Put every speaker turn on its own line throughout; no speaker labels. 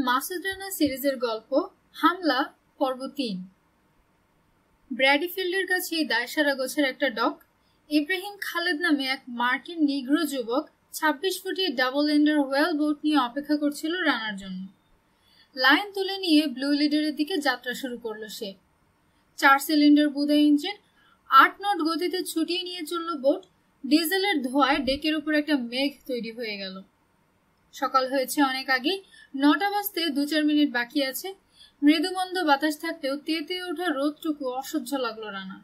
মাসুদ রানা সিরিজের গল্প হামলা পর্ব ৩। ব্র্যাডিফিল্ডের কাছে দায়সারা গোছের একটা ডক ইব্রাহিম খালেদ নামে এক মার্কিন নিগ্র যুবক ২৬ ফুটি ডাবল এন্ডার ওয়েল বোট নিয়ে অপেক্ষা করছিল রানার জন্য। লাইন তুলে নিয়ে ব্লু লিডারের দিকে যাত্রা শুরু করলো সে। ৪ সিলিন্ডার বুদা ইঞ্জিন ৮ নট গতিতে ছুটিয়ে নিয়ে চলল বোট। ডিজেলের ধোঁয়ায় ডেকের উপর একটা মেঘ তৈরি হয়ে গেল। সকাল হয়েছে অনেক আগেই, ৯টা বাজতে ২-৪ মিনিট বাকি আছে। মৃদুমন্দ বাতাস থাকলেও তেতে ওঠা রোদটুকু অসহ্য লাগলো রানা।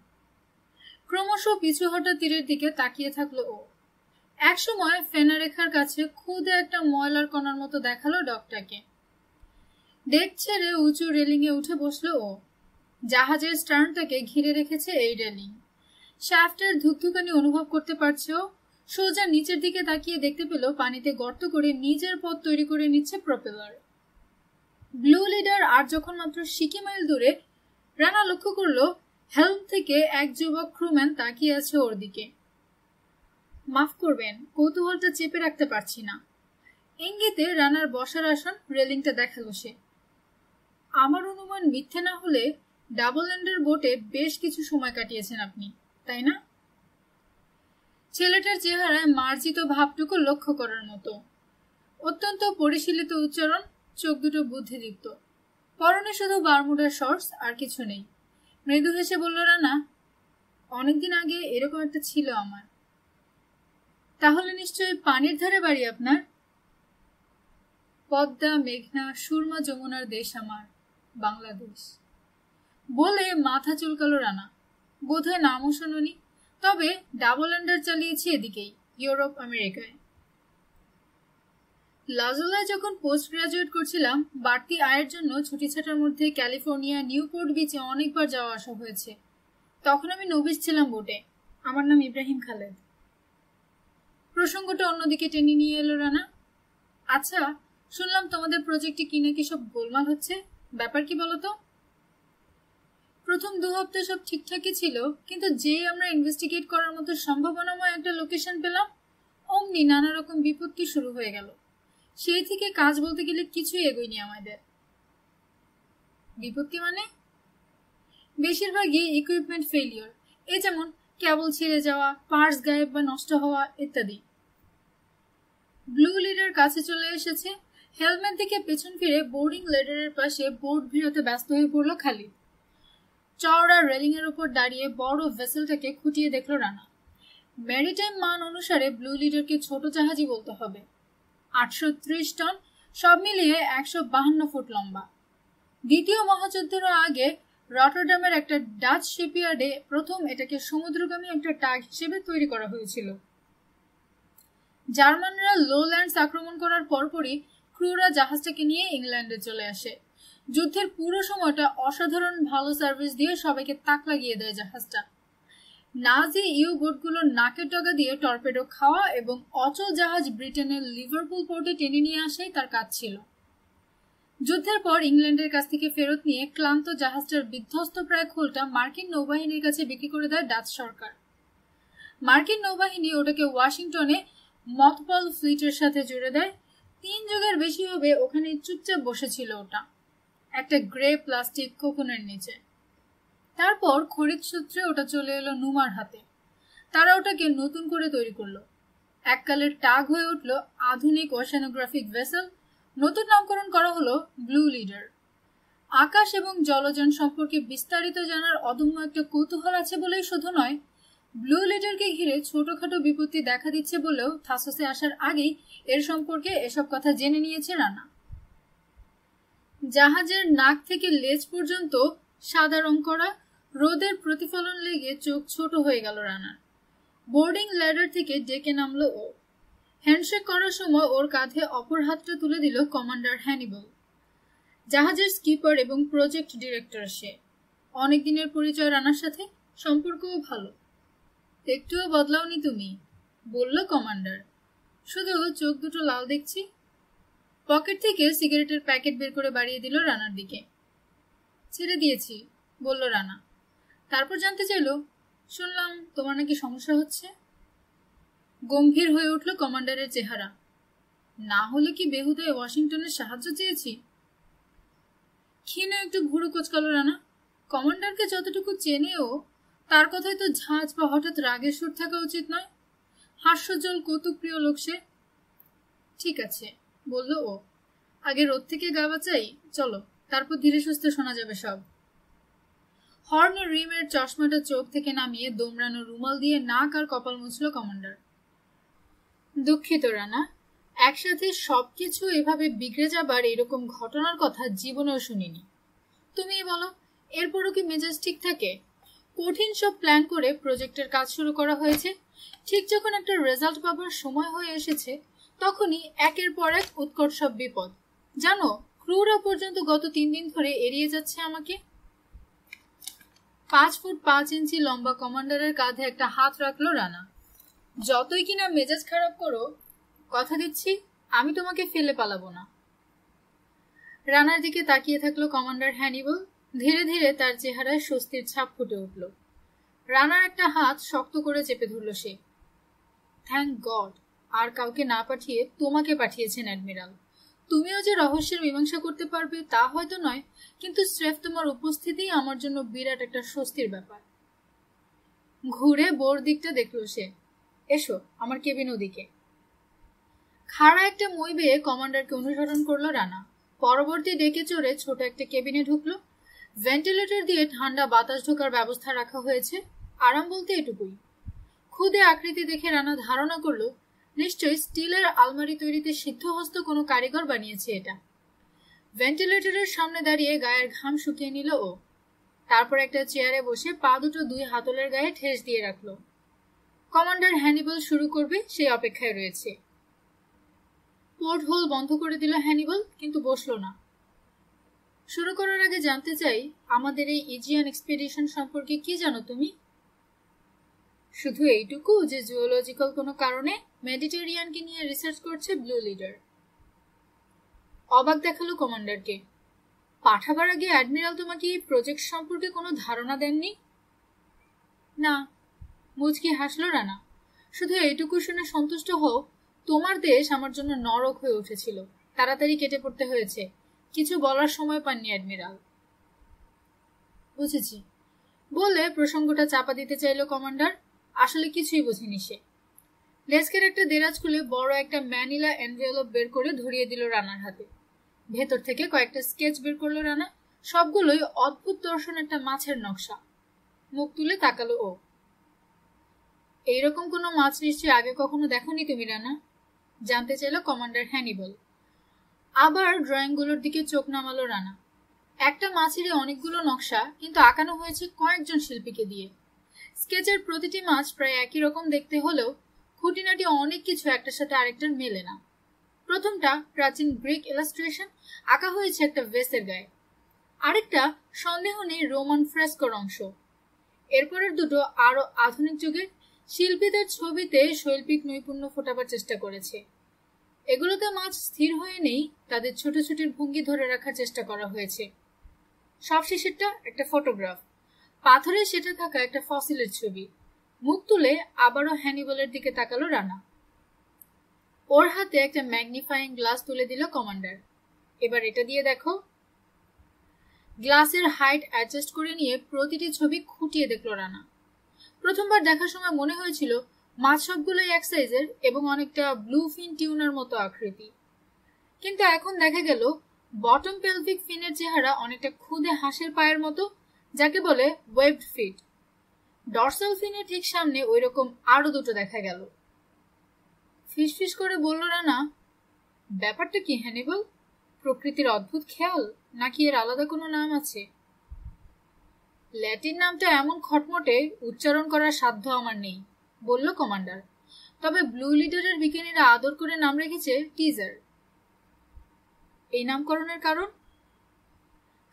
ক্রমশ পিছু হটা তীরের দিকে তাকিয়ে থাকলো ও। একসময় ফেনা রেখার কাছে খুদে একটা ময়লার কণার মতো দেখালো ডকটাকে। ডেক ছেড়ে উঁচু রেলিং এ উঠে বসলো ও। জাহাজের স্টার্নটাকে ঘিরে রেখেছে এই রেলিং। শ্যাফটের ধুকধুকানি অনুভব করতে পারছে ও। সোজা নিচের দিকে তাকিয়ে দেখতে পেল পানিতে গর্ত করে নিজের পথ তৈরি করে নিচ্ছে প্রপেলার। ব্লু লিডার আর যখন মাত্র সিকি মাইল দূরে, রানা লক্ষ্য করলো হেলম থেকে এক যুবক ক্রুম্যান তাকিয়ে আছে ওর দিকে। মাফ করবেন, কৌতূহলটা চেপে রাখতে পারছি না। ইঙ্গিতে রানার বসার আসন রেলিংটা দেখালো সে। আমার অনুমান মিথ্যে না হলে ডাবল এন্ডার বোটে বেশ কিছু সময় কাটিয়েছেন আপনি, তাই না? ছেলেটার চেহারায় মার্জিত ভাবটুকু লক্ষ্য করার মতো। অত্যন্ত পরিশীলিত উচ্চারণ, চোখ দুটো বুদ্ধিদীপ্ত। পরনে শুধু বারমুডার শর্টস, আর কিছু নেই। মৃদু হেসে বলল রানা, অনেকদিন আগে এরকম একটা ছিল আমার। তাহলে নিশ্চয়ই পানির ধারে বাড়ি আপনার? পদ্মা, মেঘনা, সুরমা, যমুনার দেশ আমার বাংলাদেশ বলে মাথা চুলকালো রানা। বোধহয় নামও শোনি, তবে ডাবল এন্ডার চালিয়েছি এদিকেই, ইউরোপ আমেরিকায়। লাজোলায় যখন পোস্ট গ্রাজুয়েট করছিলাম, বাড়তি আয়ের জন্য ছুটি ছাটার মধ্যে ক্যালিফোর্নিয়া নিউপোর্ট বিচে অনেকবার যাওয়া আসা হয়েছে। তখন আমি নবিশ ছিলাম বোটে। আমার নাম ইব্রাহিম খালেদ। প্রসঙ্গটা অন্যদিকে টেনে নিয়ে এলো রানা। আচ্ছা, শুনলাম তোমাদের প্রজেক্টে কি নাকি সব গোলমাল হচ্ছে, ব্যাপার কি বলতো? প্রথম ২ হপ্তাহ সব ঠিকঠাকই ছিল, কিন্তু যেই আমরা ইনভেস্টিগেট করার মতো সম্ভাবনাময় একটা লোকেশন পেলাম, অমনি নানা রকম বিপত্তি শুরু হয়ে গেল। সেই থেকে কাজ বলতে গেলে কিছুই এগোয়নি আমাদের। বিপত্তি মানে? বেশিরভাগই ইকুইপমেন্ট ফেলিওর, এই যেমন কেবল ছিঁড়ে যাওয়া, পার্টস গায়েব বা নষ্ট হওয়া ইত্যাদি। ব্লু লিডার কাছে চলে এসেছে। হেলমেট দিকে পেছন ফিরে বোর্ডিং লেডারের পাশে বোর্ড ভিড়াতে ব্যস্ত হয়ে পড়ল খালিদ। চওড়া রেলিং এর উপর দাঁড়িয়ে বড় ভেসেলটাকে খুঁটিয়ে দেখলো রানা। ম্যারিটাইম মান অনুসারে ব্লু লিডারকে ছোট জাহাজই বলতে হবে। ৮৩০ টন, সব মিলিয়ে ১৫২ ফুট লম্বা। দ্বিতীয় মহাযুদ্ধের আগে রটারডামের একটা ডাচ শিপইয়ার্ডে প্রথম এটাকে সমুদ্রগামী একটা টাগ হিসেবে তৈরি করা হয়েছিল। জার্মানরা লোল্যান্ডস আক্রমণ করার পরপরই ক্রুরা জাহাজটাকে নিয়ে ইংল্যান্ডে চলে আসে। যুদ্ধের পুরো সময়টা অসাধারণ ভালো সার্ভিস দিয়ে সবাইকে তাক লাগিয়ে দেয় জাহাজটা। নাজি ইউ বোটগুলোর নাকের ডগা দিয়ে টর্পেডো খাওয়া এবং অচল জাহাজ ব্রিটেনের লিভারপুল পোর্টে টেনে নিয়ে আসাই তার কাজ ছিল। যুদ্ধের পর ইংল্যান্ডের কাছ থেকে ফেরত নিয়ে ক্লান্ত জাহাজটার বিধ্বস্ত প্রায় খোলটা মার্কিন নৌবাহিনীর কাছে বিক্রি করে দেয় ডাচ সরকার। মার্কিন নৌবাহিনী ওটাকে ওয়াশিংটনে মথবল ফ্লিটের সাথে জুড়ে দেয়। ৩ যুগের বেশি হবে ওখানে চুপচাপ বসেছিল ওটা, একটা গ্রে প্লাস্টিক কোকনের নিচে। তারপর খরিদ সূত্রে ওটা চলে এলো নুমার হাতে। তারা ওটাকে নতুন করে তৈরি করলো। এককালের টাগ হয়ে উঠল আধুনিক ওশেনোগ্রাফিক ভেসেল। নতুন নামকরণ করা হলো ব্লু লিডার। আকাশ এবং জলযান সম্পর্কে বিস্তারিত জানার অদম্য একটা কৌতূহল আছে বলেই শুধু নয়, ব্লু লিডারকে ঘিরে ছোটখাটো বিপত্তি দেখা দিচ্ছে বলেও থাসোসে আসার আগেই এর সম্পর্কে এসব কথা জেনে নিয়েছে রানা। জাহাজের নাক থেকে লেজ পর্যন্ত সাদা রং করা, রোদের প্রতিফলন লেগে চোখ ছোট হয়ে গেল রানার। বোর্ডিং ল্যাডার থেকে ডেকে নামলো ও। হ্যান্ডশেক করার সময় ওর কাঁধে অপর হাতটা তুলে দিল কমান্ডার হ্যানিবল, জাহাজের স্কিপার এবং প্রজেক্ট ডিরেক্টর সে। অনেক দিনের পরিচয় রানার সাথে, সম্পর্কও ভালো। একটুও বদলাওনি তুমি, বলল কমান্ডার। শুধু চোখ দুটো লাল দেখছি। পকেট থেকে সিগারেটের প্যাকেট বের করে বাড়িয়ে দিল রানার দিকে। ছেড়ে দিয়েছি, বলল রানা। তারপর জানতে চাইল, শুনলাম তোমার নাকি সমস্যা হচ্ছে। গম্ভীর হয়ে উঠল কমান্ডারের চেহারা। না হলে কি বেহুদায় ওয়াশিংটনের সাহায্য চেয়েছি? ক্ষীণ একটু ভুরু কোচকালো রানা। কমান্ডারকে যতটুকু চেনেও তার কথায় তো ঝাঁজ বা হঠাৎ রাগের সুর থাকা উচিত নয়। হাস্যজ্জ্বল কৌতুক প্রিয় লোক সে। ঠিক আছে, বলল ও, আগে রোদ থেকে গা বাঁচাই, চলো, তারপর ধীরে সুস্থে শোনা যাবে সব। হর্ন রিমের চশমাটা চোখ থেকে নামিয়ে দোমড়ানো রুমাল দিয়ে নাক আর কপাল মুছল কমান্ডার। দুঃখিত রানা, একসাথে সবকিছু এভাবে বিগড়ে যাবার এরকম ঘটনার কথা জীবনেও শুনিনি। তুমি বলো, এরপরও কি মেজাজ ঠিক থাকে? কঠিন সব প্ল্যান করে প্রজেক্টের কাজ শুরু করা হয়েছে, ঠিক যখন একটা রেজাল্ট পাবার সময় হয়ে এসেছে তখনই একের পর এক উৎকট সব বিপদ। জানো, ক্রুরা পর্যন্ত গত 3 দিন ধরে এড়িয়ে যাচ্ছে আমাকে। 5 ফুট 5 ইঞ্চি লম্বা কমান্ডারের কাঁধে একটা হাত রাখলো রানা। যতই কিনা মেজাজ খারাপ করো, কথা দিচ্ছি আমি তোমাকে ফেলে পালাবো না। রানার দিকে তাকিয়ে থাকলো কমান্ডার হ্যানিবল। ধীরে ধীরে তার চেহারায় স্বস্তির ছাপ ফুটে উঠল। রানার একটা হাত শক্ত করে চেপে ধরল সে। থ্যাংক গড, আর কাউকে না পাঠিয়ে তোমাকে পাঠিয়েছেন অ্যাডমিরাল। তুমিও যে রহস্যের মীমাংসা করতে পারবে তা হয়তো নয়, কিন্তু স্রেফ তোমার উপস্থিতিই আমার জন্য বিরাট একটা স্বস্তির ব্যাপার। ঘুরে বোর দিকটা দেখল সে। এসো আমার কেবিন ওদিকে। খাড়া একটা মই বেয়ে কমান্ডারকে অনুসরণ করলো রানা। পরবর্তী ডেকে চড়ে ছোট একটা কেবিনে ঢুকলো। ভেন্টিলেটর দিয়ে ঠান্ডা বাতাস ঢোকার ব্যবস্থা রাখা হয়েছে। আরাম বলতে এটুকুই। খুদে আকৃতি দেখে রানা ধারণা করলো নিশ্চয়ই স্টিলের আলমারি তৈরিতে সিদ্ধহস্ত কোনো কারিগর বানিয়েছে এটা। ভেন্টিলেটরের সামনে দাঁড়িয়ে গায়ের ঘাম শুকিয়ে নিল ও। তারপর একটা চেয়ারে বসে পা দুটো 2 হাতলের গায়ে ঠেস দিয়ে রাখলো। কমান্ডার হ্যানিবল শুরু করবে সেই অপেক্ষায় রয়েছে। পোর্ট হোল বন্ধ করে দিল হ্যানিবল, কিন্তু বসলো না। শুরু করার আগে জানতে চাই, আমাদের এই ইজিয়ান এক্সপেডিশন সম্পর্কে কি জানো তুমি? শুধু এইটুকু যে জিওলজিক্যাল কোনো কারণে মেডিটেরিয়ানকে নিয়ে রিসার্চ করছে ব্লু লিডার। অবাক দেখালো কমান্ডারকে। পাঠাবার আগে অ্যাডমিরাল তোমাকে এই প্রজেক্ট সম্পর্কে কোনো ধারণা দেননি? না, মুচকি হাসলো রানা। শুধু এইটুকু শুনে সন্তুষ্ট হও, তোমার দেশ আমার জন্য নরক হয়ে উঠেছিল, তাড়াতাড়ি কেটে পড়তে হয়েছে, কিছু বলার সময় পাননি অ্যাডমিরাল। বুঝেছি বলে প্রসঙ্গটা চাপা দিতে চাইল কমান্ডার। আসলে কিছুই বোঝেনি সে। ডেস্কের একটা দেরাজ খুলে বড় একটা ম্যানিলা এনভেলপ বের করে ধরিয়ে দিল রানার হাতে। ভেতর থেকে কয়েকটা স্কেচ বের করলো রানা। সবগুলোই অদ্ভুত দর্শন একটা মাছের নকশা। মুখ তুলে তাকালো ও। এইরকম কোনো মাছ নিশ্চয়ই আগে কখনো দেখোনি তুমি রানা? জানতে চাইল কমান্ডার হ্যানিবল। আবার ড্রয়িংগুলোর দিকে চোখ নামালো রানা। একটা মাছেরই অনেকগুলো নকশা, কিন্তু আঁকানো হয়েছে কয়েকজন শিল্পীকে দিয়ে। স্কেচের প্রতিটি মাছ প্রায় একই রকম দেখতে হলেও খুঁটিনাটি অনেক কিছু একটার সাথে আরেকটার মেলে না। প্রথমটা প্রাচীন গ্রিক ইলাস্ট্রেশন, আঁকা হয়েছে একটা ভেসের গায়ে। আরেকটা সন্দেহ নেই রোমান ফ্রেস্কোর অংশ। এরপরের দুটো আরো আধুনিক যুগের, শিল্পীদের ছবিতে শৈল্পিক নৈপুণ্য ফোটাবার চেষ্টা করেছে। এগুলোতে মাছ স্থির হয়ে নেই, তাদের ছোটাছুটির ভঙ্গি ধরে রাখার চেষ্টা করা হয়েছে। সবশেষেরটা একটা ফটোগ্রাফ, পাথরে সেটা থাকা একটা ফসিলের ছবি। মুখ তুলে আবারও হ্যানিবলের দিকে তাকালো রানা। ওর হাতে একটা ম্যাগনিফাইং গ্লাস তুলে দিল কমান্ডার। এবার এটা দিয়ে দেখো। গ্লাসের হাইট অ্যাডজাস্ট করে নিয়ে প্রতিটি ছবি খুঁটিয়ে দেখল রানা। প্রথমবার দেখার সময় মনে হয়েছিল মাছ সবগুলোই এক সাইজের এবং অনেকটা ব্লু ফিন টিউনার মতো আকৃতি, কিন্তু এখন দেখা গেল বটম পেলভিক ফিনের চেহারা অনেকটা খুদে হাঁসের পায়ের মতো, যাকে বলে ওয়েবড ফিট। ডরসাল ফিনের ঠিক সামনে ওই রকম আরো দুটো দেখা গেল। ফিসফিস করে বলল রানা, ব্যাপারটা কি হ্যানিবল? প্রকৃতির অদ্ভুত খেয়াল, নাকি এর আলাদা কোনো নাম আছে? ল্যাটিন নামটা এমন খটমটে উচ্চারণ করার সাধ্য আমার নেই, বলল কমান্ডার। তবে ব্লু লিডারের বিজ্ঞানীরা আদর করে নাম রেখেছে টিজার। এই নামকরণের কারণ?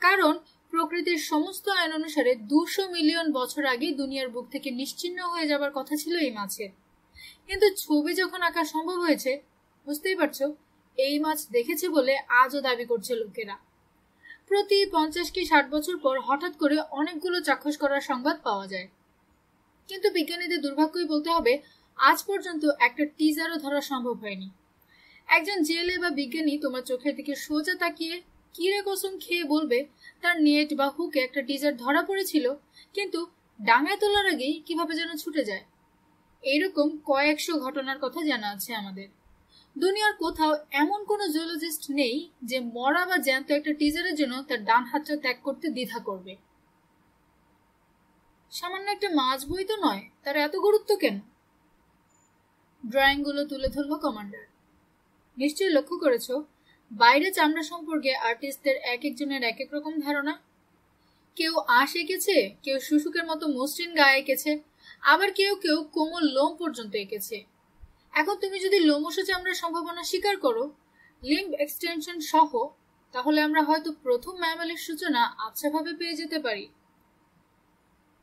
কারণ প্রকৃতির সমস্ত আইন অনুসারে 200 মিলিয়ন বছর আগে দুনিয়ার বুক থেকে নিশ্চিহ্ন হয়ে যাবার কথা ছিল এই মাছের। কিন্তু ছবি যখন আঁকা সম্ভব হয়েছে, বুঝতেই পারছো, এই মাছ দেখেছে বলে আজও দাবি করছে লোকেরা। প্রতি 50 কি 60 বছর পর হঠাৎ করে অনেকগুলো চাক্ষুষ করার সংবাদ পাওয়া যায়, কিন্তু বিজ্ঞানীদের দুর্ভাগ্যই বলতে হবে আজ পর্যন্ত একটা টিজারও ধরা সম্ভব হয়নি। একজন জেলে বা বিজ্ঞানী তোমার চোখের দিকে সোজা তাকিয়ে কিরে কসম খেয়ে বলবে তার নেট বা হুকে একটা টিজার ধরা পড়েছিল, কিন্তু ডাঙায় তোলার আগেই কিভাবে যেন ছুটে যায়। এইরকম কয়েকশো ঘটনার কথা জানা আছে আমাদের। দুনিয়ার কোথাও এমন কোনো জুলজিস্ট নেই যে মরা বা জ্যান্ত একটা টিজারের জন্য তার ডান হাতটা ত্যাগ করতে দ্বিধা করবে। সামান্য একটা মাছ বই তো নয়, তার এত গুরুত্ব কেন? ড্রয়িংগুলো তুলে ধরল কমান্ডার। নিশ্চয়ই লক্ষ্য করেছ, বাইরে চামড়া সম্পর্কে আর্টিস্টদের এক একজনের এক এক রকম ধারণা। কেউ আঁশ এঁকেছে, কেউ শুশুকের মতো মসৃণ গায়ে এঁকেছে, আবার কেউ কেউ কোমল লোম পর্যন্ত এঁকেছে। এখন তুমি যদি লোমশ চামড়ার সম্ভাবনা স্বীকার করো, লিম্ব এক্সটেনশন সহ, তাহলে আমরা হয়তো প্রথম ম্যামালের সূচনা আচ্ছাভাবে পেয়ে যেতে পারি।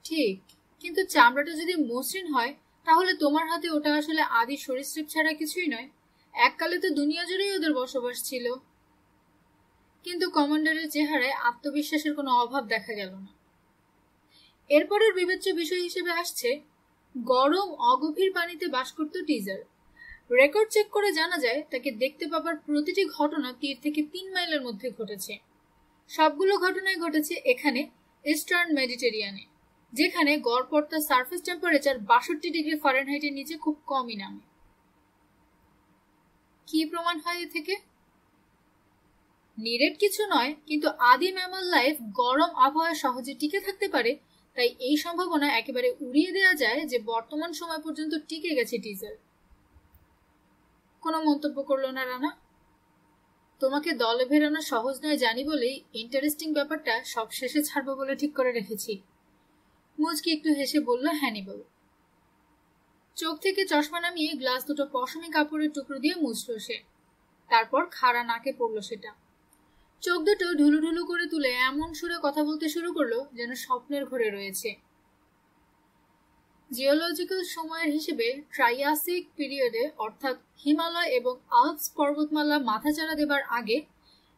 ঠিক, কিন্তু চামড়াটা যদি মসৃণ হয়, তাহলে তোমার হাতে ওটা আসলে আদি সরীসৃপ ছাড়া কিছুই নয়। এককালে তো দুনিয়া জুড়েই ওদের বসবাস ছিল। কিন্তু কমান্ডারের চেহারায় আত্মবিশ্বাসের কোনো অভাব দেখা গেল না। এরপরের বিবেচ্য বিষয় হিসেবে আসছে গরম অগভীর পানিতে বাস করত টিজার। রেকর্ড চেক করে জানা যায় তাকে দেখতে পাবার প্রতিটি ঘটনা 3 থেকে 3 মাইলের মধ্যে ঘটেছে। সবগুলো ঘটনাই ঘটেছে এখানে ইস্টার্ন মেডিটেরিয়ানে, যেখানে গড়পড়তা সারফেস টেম্পারেচার 62 ডিগ্রি ফারেনহাইটের নিচে খুব কমই নামে। কি প্রমাণ হয় এ থেকে? নিরেট কিছু নয়, কিন্তু আদি ম্যামাল লাইফ গরম আবহাওয়ায় সহজে টিকে থাকতে পারে, তাই এই সম্ভাবনা একেবারে উড়িয়ে দেওয়া যায় যে বর্তমান সময় পর্যন্ত টিকে গেছে টিজার। কোনো মন্তব্য করলো না রানা। তোমাকে দলে ভেড়ানো সহজ নয় জানি বলেই ইন্টারেস্টিং ব্যাপারটা সব শেষে ছাড়বো বলে ঠিক করে রেখেছি। মুচকি একটু হেসে বলল হ্যানিবল। চোখ থেকে চশমা নামিয়ে গ্লাস দুটো পশমি কাপড়ের টুকরো দিয়ে মুছল সে। তারপর খাড়া নাকে পড়লো সেটা। চোখ দুটো ঢুলু ঢুলু করে তুলে এমন সুরে কথা বলতে শুরু করলো যেন স্বপ্নের ঘরে রয়েছে। জিওলজিক্যাল সময়ের হিসেবে ট্রাইয়াসিক পিরিয়ডে, অর্থাৎ হিমালয় এবং আল্পস পর্বতমালা মাথাচাড়া দেবার আগে,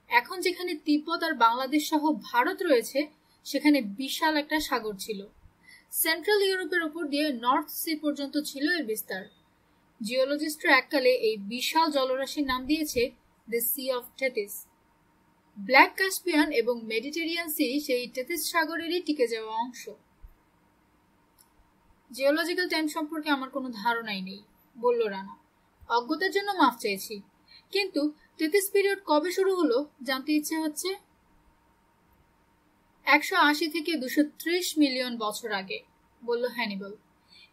এখন যেখানে তিব্বত আর বাংলাদেশ সহ ভারত রয়েছে, সেখানে বিশাল একটা সাগর ছিল। সেন্ট্রাল ইউরোপের উপর দিয়ে নর্থ সি পর্যন্ত ছিল এর বিস্তার। জিওলজিস্টরা এককালে এই বিশাল জলরাশির নাম দিয়েছে the sea of Tethys. Black Caspian এবং মেডিটেরিয়ান সি সেই টেথিস সাগরেরই টিকে যাওয়া অংশ। জিওলজিক্যাল টাইম সম্পর্কে আমার কোনো ধারণাই নেই, বলল রানা। অজ্ঞতার জন্য মাফ চাইছি, কিন্তু টেথিস পিরিয়ড কবে শুরু হলো জানতে ইচ্ছে হচ্ছে। 180 থেকে 230 মিলিয়ন বছর আগে, বলল হ্যানিবল।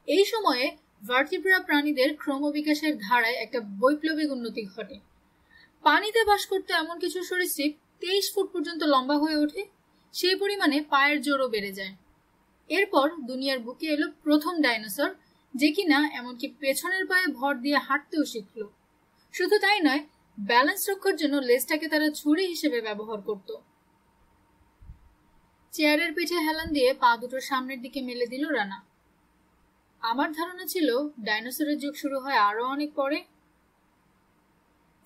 এই সময়ে ভার্টিব্রা প্রাণীদের ক্রমবিকাশের ধারায় একটা বৈপ্লবিক উন্নতি ঘটে। পানিতে বাস করতে এমন কিছু সরীসৃপ 23 ফুট পর্যন্ত লম্বা হয়ে ওঠে, সেই পরিমাণে পায়ের জোরও বেড়ে যায়। এরপর দুনিয়ার বুকে এলো প্রথম ডাইনোসর, যে কিনা এমনকি পেছনের পায়ে ভর দিয়ে হাঁটতেও শিখল। শুধু তাই নয়, ব্যালেন্স রক্ষার জন্য লেজটাকে তারা ছুরি হিসেবে ব্যবহার করত। চেয়ারের পিঠে হেলান দিয়ে পা দুটো সামনের দিকে মেলে দিল রানা। আমার ধারণা ছিল ডাইনোসরের যুগ শুরু হয় আরো অনেক পরে।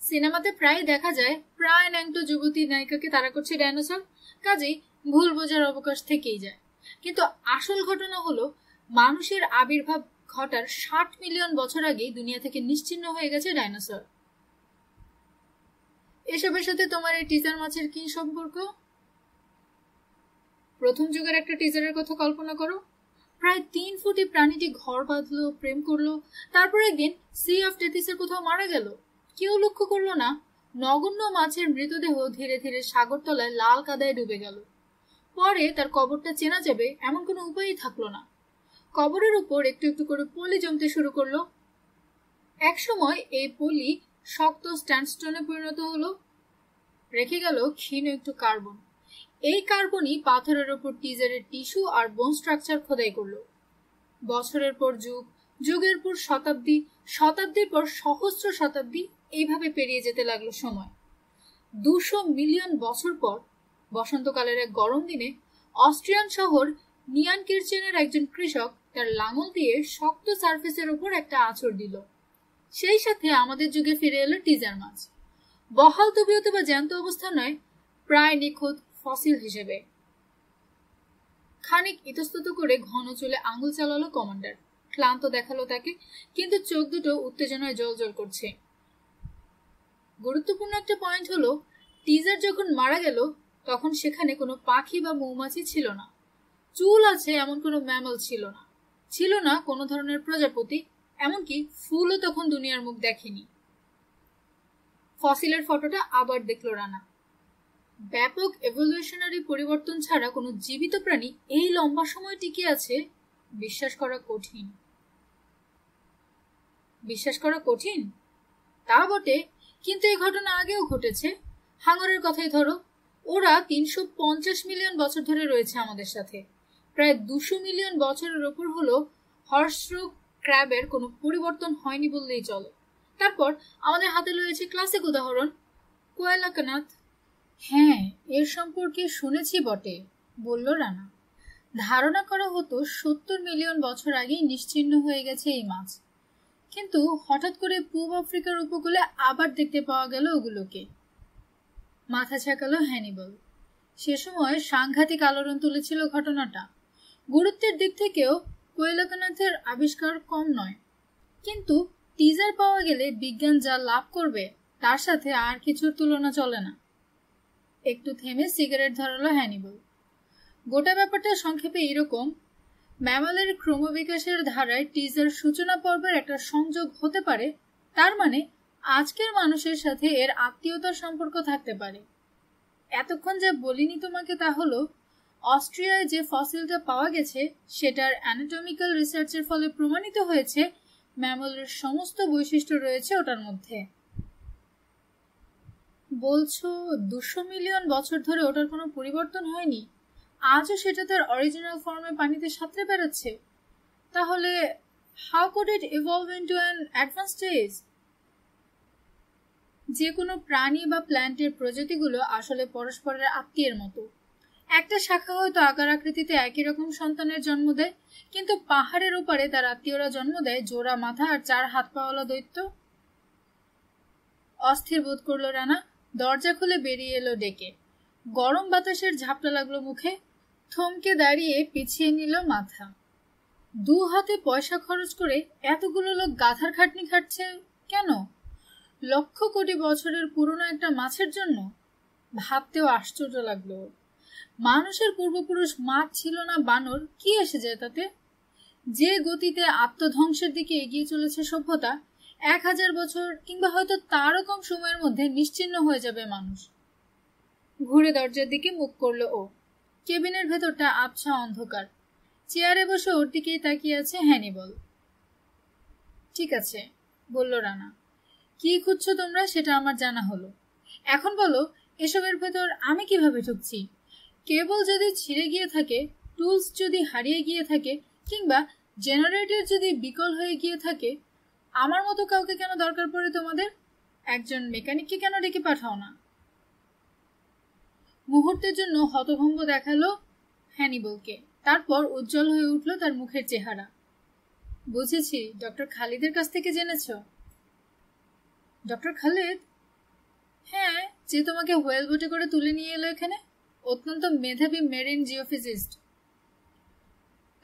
সিনেমাতে প্রায় দেখা যায় প্রায় ন্যাংটো যুবতী নায়িকাকে তাড়া করছে ডাইনোসর, কাজেই ভুল বোঝার অবকাশ থেকেই যায়। কিন্তু আসল ঘটনা হলো মানুষের আবির্ভাব ঘটার 60 মিলিয়ন বছর আগেই দুনিয়া থেকে নিশ্চিহ্ন হয়ে গেছে ডাইনোসর। এসবের সাথে তোমার এই টিজার মাছের কি সম্পর্ক? প্রথম যুগের একটা টিজারের কথা কল্পনা করো। প্রায় 3 ফুটে প্রাণীটি ঘর বাঁধলো, প্রেম করলো, তারপর একদিন সি অফ টেথিসের কোথাও মারা গেল। কেউ লক্ষ্য করলো না নগণ্য মাছের মৃতদেহ ধীরে ধীরে সাগর তলায় লাল কাদায় ডুবে গেল। পরে তার কবরটা চেনা যাবে এমন কোনো উপায়ই থাকলো না। কবরের উপর একটু একটু করে পলি জমতে শুরু করলো। একসময় এই পলি শক্ত স্ট্যান্ডস্টোনে পরিণত হলো, রেখে গেল ক্ষীণ একটু কার্বন। এই কার্বনই পাথরের উপর টিজারের টিস্যু আর বোন স্ট্রাকচার খোদাই করলো। বছরের পর যুগ, যুগের পর শতাব্দী, শতাব্দীর পর সহস্র শতাব্দী, এইভাবে পেরিয়ে যেতে লাগলো সময়। 200 মিলিয়ন বছর পর বসন্তকালের এক গরম দিনে অস্ট্রিয়ান শহর নিয়ানকির্চেনের একজন কৃষক তার লাঙল দিয়ে শক্ত সারফেসের উপর একটা আঁচড় দিল। সেই সাথে আমাদের যুগে ফিরে এলো টিজার মাছ, বহাল তবিয়তে বা জ্যান্ত অবস্থা নয়, প্রায় নিখুঁত ফসিল হিসেবে। খানিক ইতস্তত করে ঘন চুলে আঙুল চালালো কমান্ডার। ক্লান্ত দেখালো তাকে, কিন্তু চোখ দুটো উত্তেজনায় জ্বলজ্বল করছে। গুরুত্বপূর্ণ একটা পয়েন্ট হলো টিজার যখন মারা গেল তখন সেখানে কোনো পাখি বা মৌমাছি ছিল না, চুল আছে এমন কোনো ম্যামল ছিল না, ছিল না কোনো ধরনের প্রজাপতি, এমনকি ফুলও তখন দুনিয়ার মুখ দেখেনি। ফসিলের ফটোটা আবার দেখল রানা। ব্যাপক এভলিউশনারি পরিবর্তন ছাড়া কোনো জীবিত প্রাণী এই লম্বা সময় টিকে আছে বিশ্বাস করা কঠিন। তা বটে, কিন্তু এই ঘটনা আগেও ঘটেছে। হাঙরের কথাই ধরো, ওরা 350 মিলিয়ন বছর ধরে রয়েছে আমাদের সাথে। প্রায় 200 মিলিয়ন বছরের ওপর হলো হর্সরুক ক্র্যাবের কোনো পরিবর্তন হয়নি বললেই চলে। তারপর আমাদের হাতে রয়েছে ক্লাসিক উদাহরণ কোয়েলাকানাথ। হ্যাঁ, এর সম্পর্কে শুনেছি বটে, বলল রানা। ধারণা করা হতো 70 মিলিয়ন বছর আগেই নিশ্চিহ্ন হয়ে গেছে এই মাছ, কিন্তু হঠাৎ করে পূর্ব আফ্রিকার উপকূলে আবার দেখতে পাওয়া গেল ওগুলোকে। মাথা ঝাঁকালো হ্যানিবল। সে সময় সাংঘাতিক আলোড়ন তুলেছিল ঘটনাটা। গুরুত্বের দিক থেকেও কোয়েলাকানাথের আবিষ্কার কম নয়, কিন্তু টিজার পাওয়া গেলে বিজ্ঞান যা লাভ করবে তার সাথে আর কিছুর তুলনা চলে না। একটু থেমে সিগারেট ধরালো হ্যানিবল। গোটা ব্যাপারটা সংক্ষেপে এরকম, ম্যামলের ক্রমবিকাশের ধারায় টিজার সূচনা পর্বের একটা সংযোগ হতে পারে, তার মানে আজকের মানুষের সাথে এর আত্মীয়তার সম্পর্ক থাকতে পারে। এতক্ষণ যা বলিনি তোমাকে তা হলো, অস্ট্রিয়ায় যে ফসিলটা পাওয়া গেছে সেটার অ্যানাটমিক্যাল রিসার্চের ফলে প্রমাণিত হয়েছে ম্যামলের সমস্ত বৈশিষ্ট্য রয়েছে ওটার মধ্যে। বলছো 200 মিলিয়ন বছর ধরে ওটার কোনো পরিবর্তন হয়নি, আজও সেটা তার অরিজিনাল ফর্মে পানিতে সাঁতরে বেড়াচ্ছে? তাহলে how could it evolve into an advance stage? যে কোনো প্রাণী বা প্ল্যান্টের প্রজাতিগুলো আসলে পরস্পরের আত্মীয়ের মতো। একটা শাখা হয়তো আকার আকৃতিতে একই রকম সন্তানের জন্ম দেয়, কিন্তু পাহাড়ের ওপারে তার আত্মীয়রা জন্ম দেয় জোড়া মাথা আর 4 হাত পাওয়ালা দৈত্য। অস্থির বোধ করলো রানা। দরজা খুলে বেরিয়ে এলো ডেকে। গরম বাতাসের ঝাপটা লাগলো মুখে। থমকে দাঁড়িয়ে পিছিয়ে নিল মাথা। 2 হাতে পয়সা খরচ করে এতগুলো লোক গাধার খাটনি খাটছে কেন? লক্ষ কোটি বছরের পুরনো একটা মাছের জন্য? ভাবতেও আশ্চর্য লাগলো। মানুষের পূর্বপুরুষ মাছ ছিল না বানর, কি এসে যায় তাতে? যে গতিতে আত্মধ্বংসের দিকে এগিয়ে চলেছে সভ্যতা, 1000 বছর কিংবা হয়তো তারও কম সময়ের মধ্যে নিশ্চিহ্ন হয়ে যাবে মানুষ। ঘুরে দরজার দিকে মুখ করলো ও। কেবিনের ভেতরটা আবছা অন্ধকার। চেয়ারে বসে ওর দিকেই তাকিয়ে আছে হ্যানিবল। ঠিক আছে, বলল রানা। কি খুঁজছো তোমরা সেটা আমার জানা হলো। এখন বলো, এসবের ভেতর আমি কিভাবে ঢুকছি? কেবল যদি ছিঁড়ে গিয়ে থাকে, টুলস যদি হারিয়ে গিয়ে থাকে, কিংবা জেনারেটর যদি বিকল হয়ে গিয়ে থাকে, আমার মতো কাউকে কেন দরকার পড়ে তোমাদের? একজন মেকানিককে কেন ডেকে পাঠাও না? মুহূর্তের জন্য হতভম্ব দেখালো হ্যানিবলকে, তারপর উজ্জ্বল হয়ে উঠল তার মুখের চেহারা। বুঝেছি, ডক্টর খালিদের কাছ থেকে জেনেছ? ডক্টর খালিদ? হ্যাঁ, যে তোমাকে হোয়েল বোটে করে তুলে নিয়ে এলো এখানে। অত্যন্ত মেধাবী মেরিন জিওফিজিস্ট।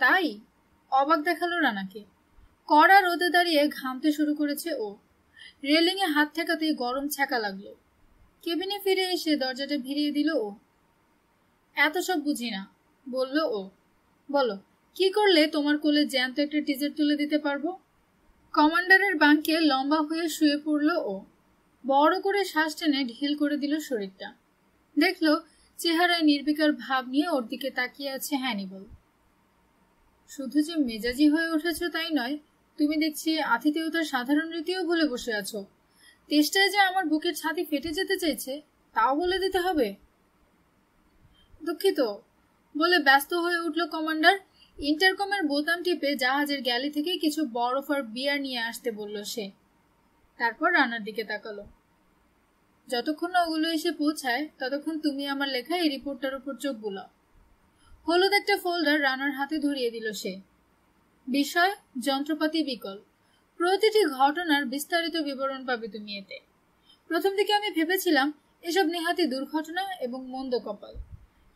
তাই? অবাক দেখালো রানাকে। কড়া রোদে দাঁড়িয়ে ঘামতে শুরু করেছে ও। রেলিংয়ে হাত ঠেকাতেই গরম ছ্যাঁকা লাগলো। কেবিনে ফিরে এসে দরজাটা ভিড়িয়ে দিল ও। এত সব বুঝি না, বলল ও। বলো, কি করলে তোমার কোলে জ্যান্ত একটা টিজার তুলে দিতে পারবো? কমান্ডারের বাঙ্কে লম্বা হয়ে শুয়ে পড়ল ও। বড় করে শ্বাস টেনে ঢিল করে দিল শরীরটা। দেখলো চেহারায় নির্বিকার ভাব নিয়ে ওর দিকে তাকিয়ে আছে হ্যানিবল। শুধু যে মেজাজি হয়ে উঠেছ তাই নয়, তুমি দেখছি আতিথেয়তার সাধারণ রীতিও ভুলে বসে আছো। তেষ্টায় যে আমার বুকের ছাতি ফেটে যেতে চাইছে তাও বলে দিতে হবে? দুঃখিত, বলে ব্যস্ত হয়ে উঠল কমান্ডার। ইন্টারকমের বোতাম টিপে জাহাজের গ্যালি থেকে কিছু বরফ আর বিয়ার নিয়ে আসতে বলল সে। তারপর রানার দিকে তাকালো। যতক্ষণ না ওগুলো এসে পৌঁছায় ততক্ষণ তুমি আমার লেখা এই রিপোর্টটার উপর চোখ বুলাও। হলুদ একটা ফোল্ডার রানার হাতে ধরিয়ে দিল সে। বিষয়, যন্ত্রপাতি বিকল। প্রতিটি ঘটনার বিস্তারিত বিবরণ পাবে তুমি এতে। প্রথম দিকে আমি ভেবেছিলাম এসব নেহাতি দুর্ঘটনা এবং মন্দ কপাল,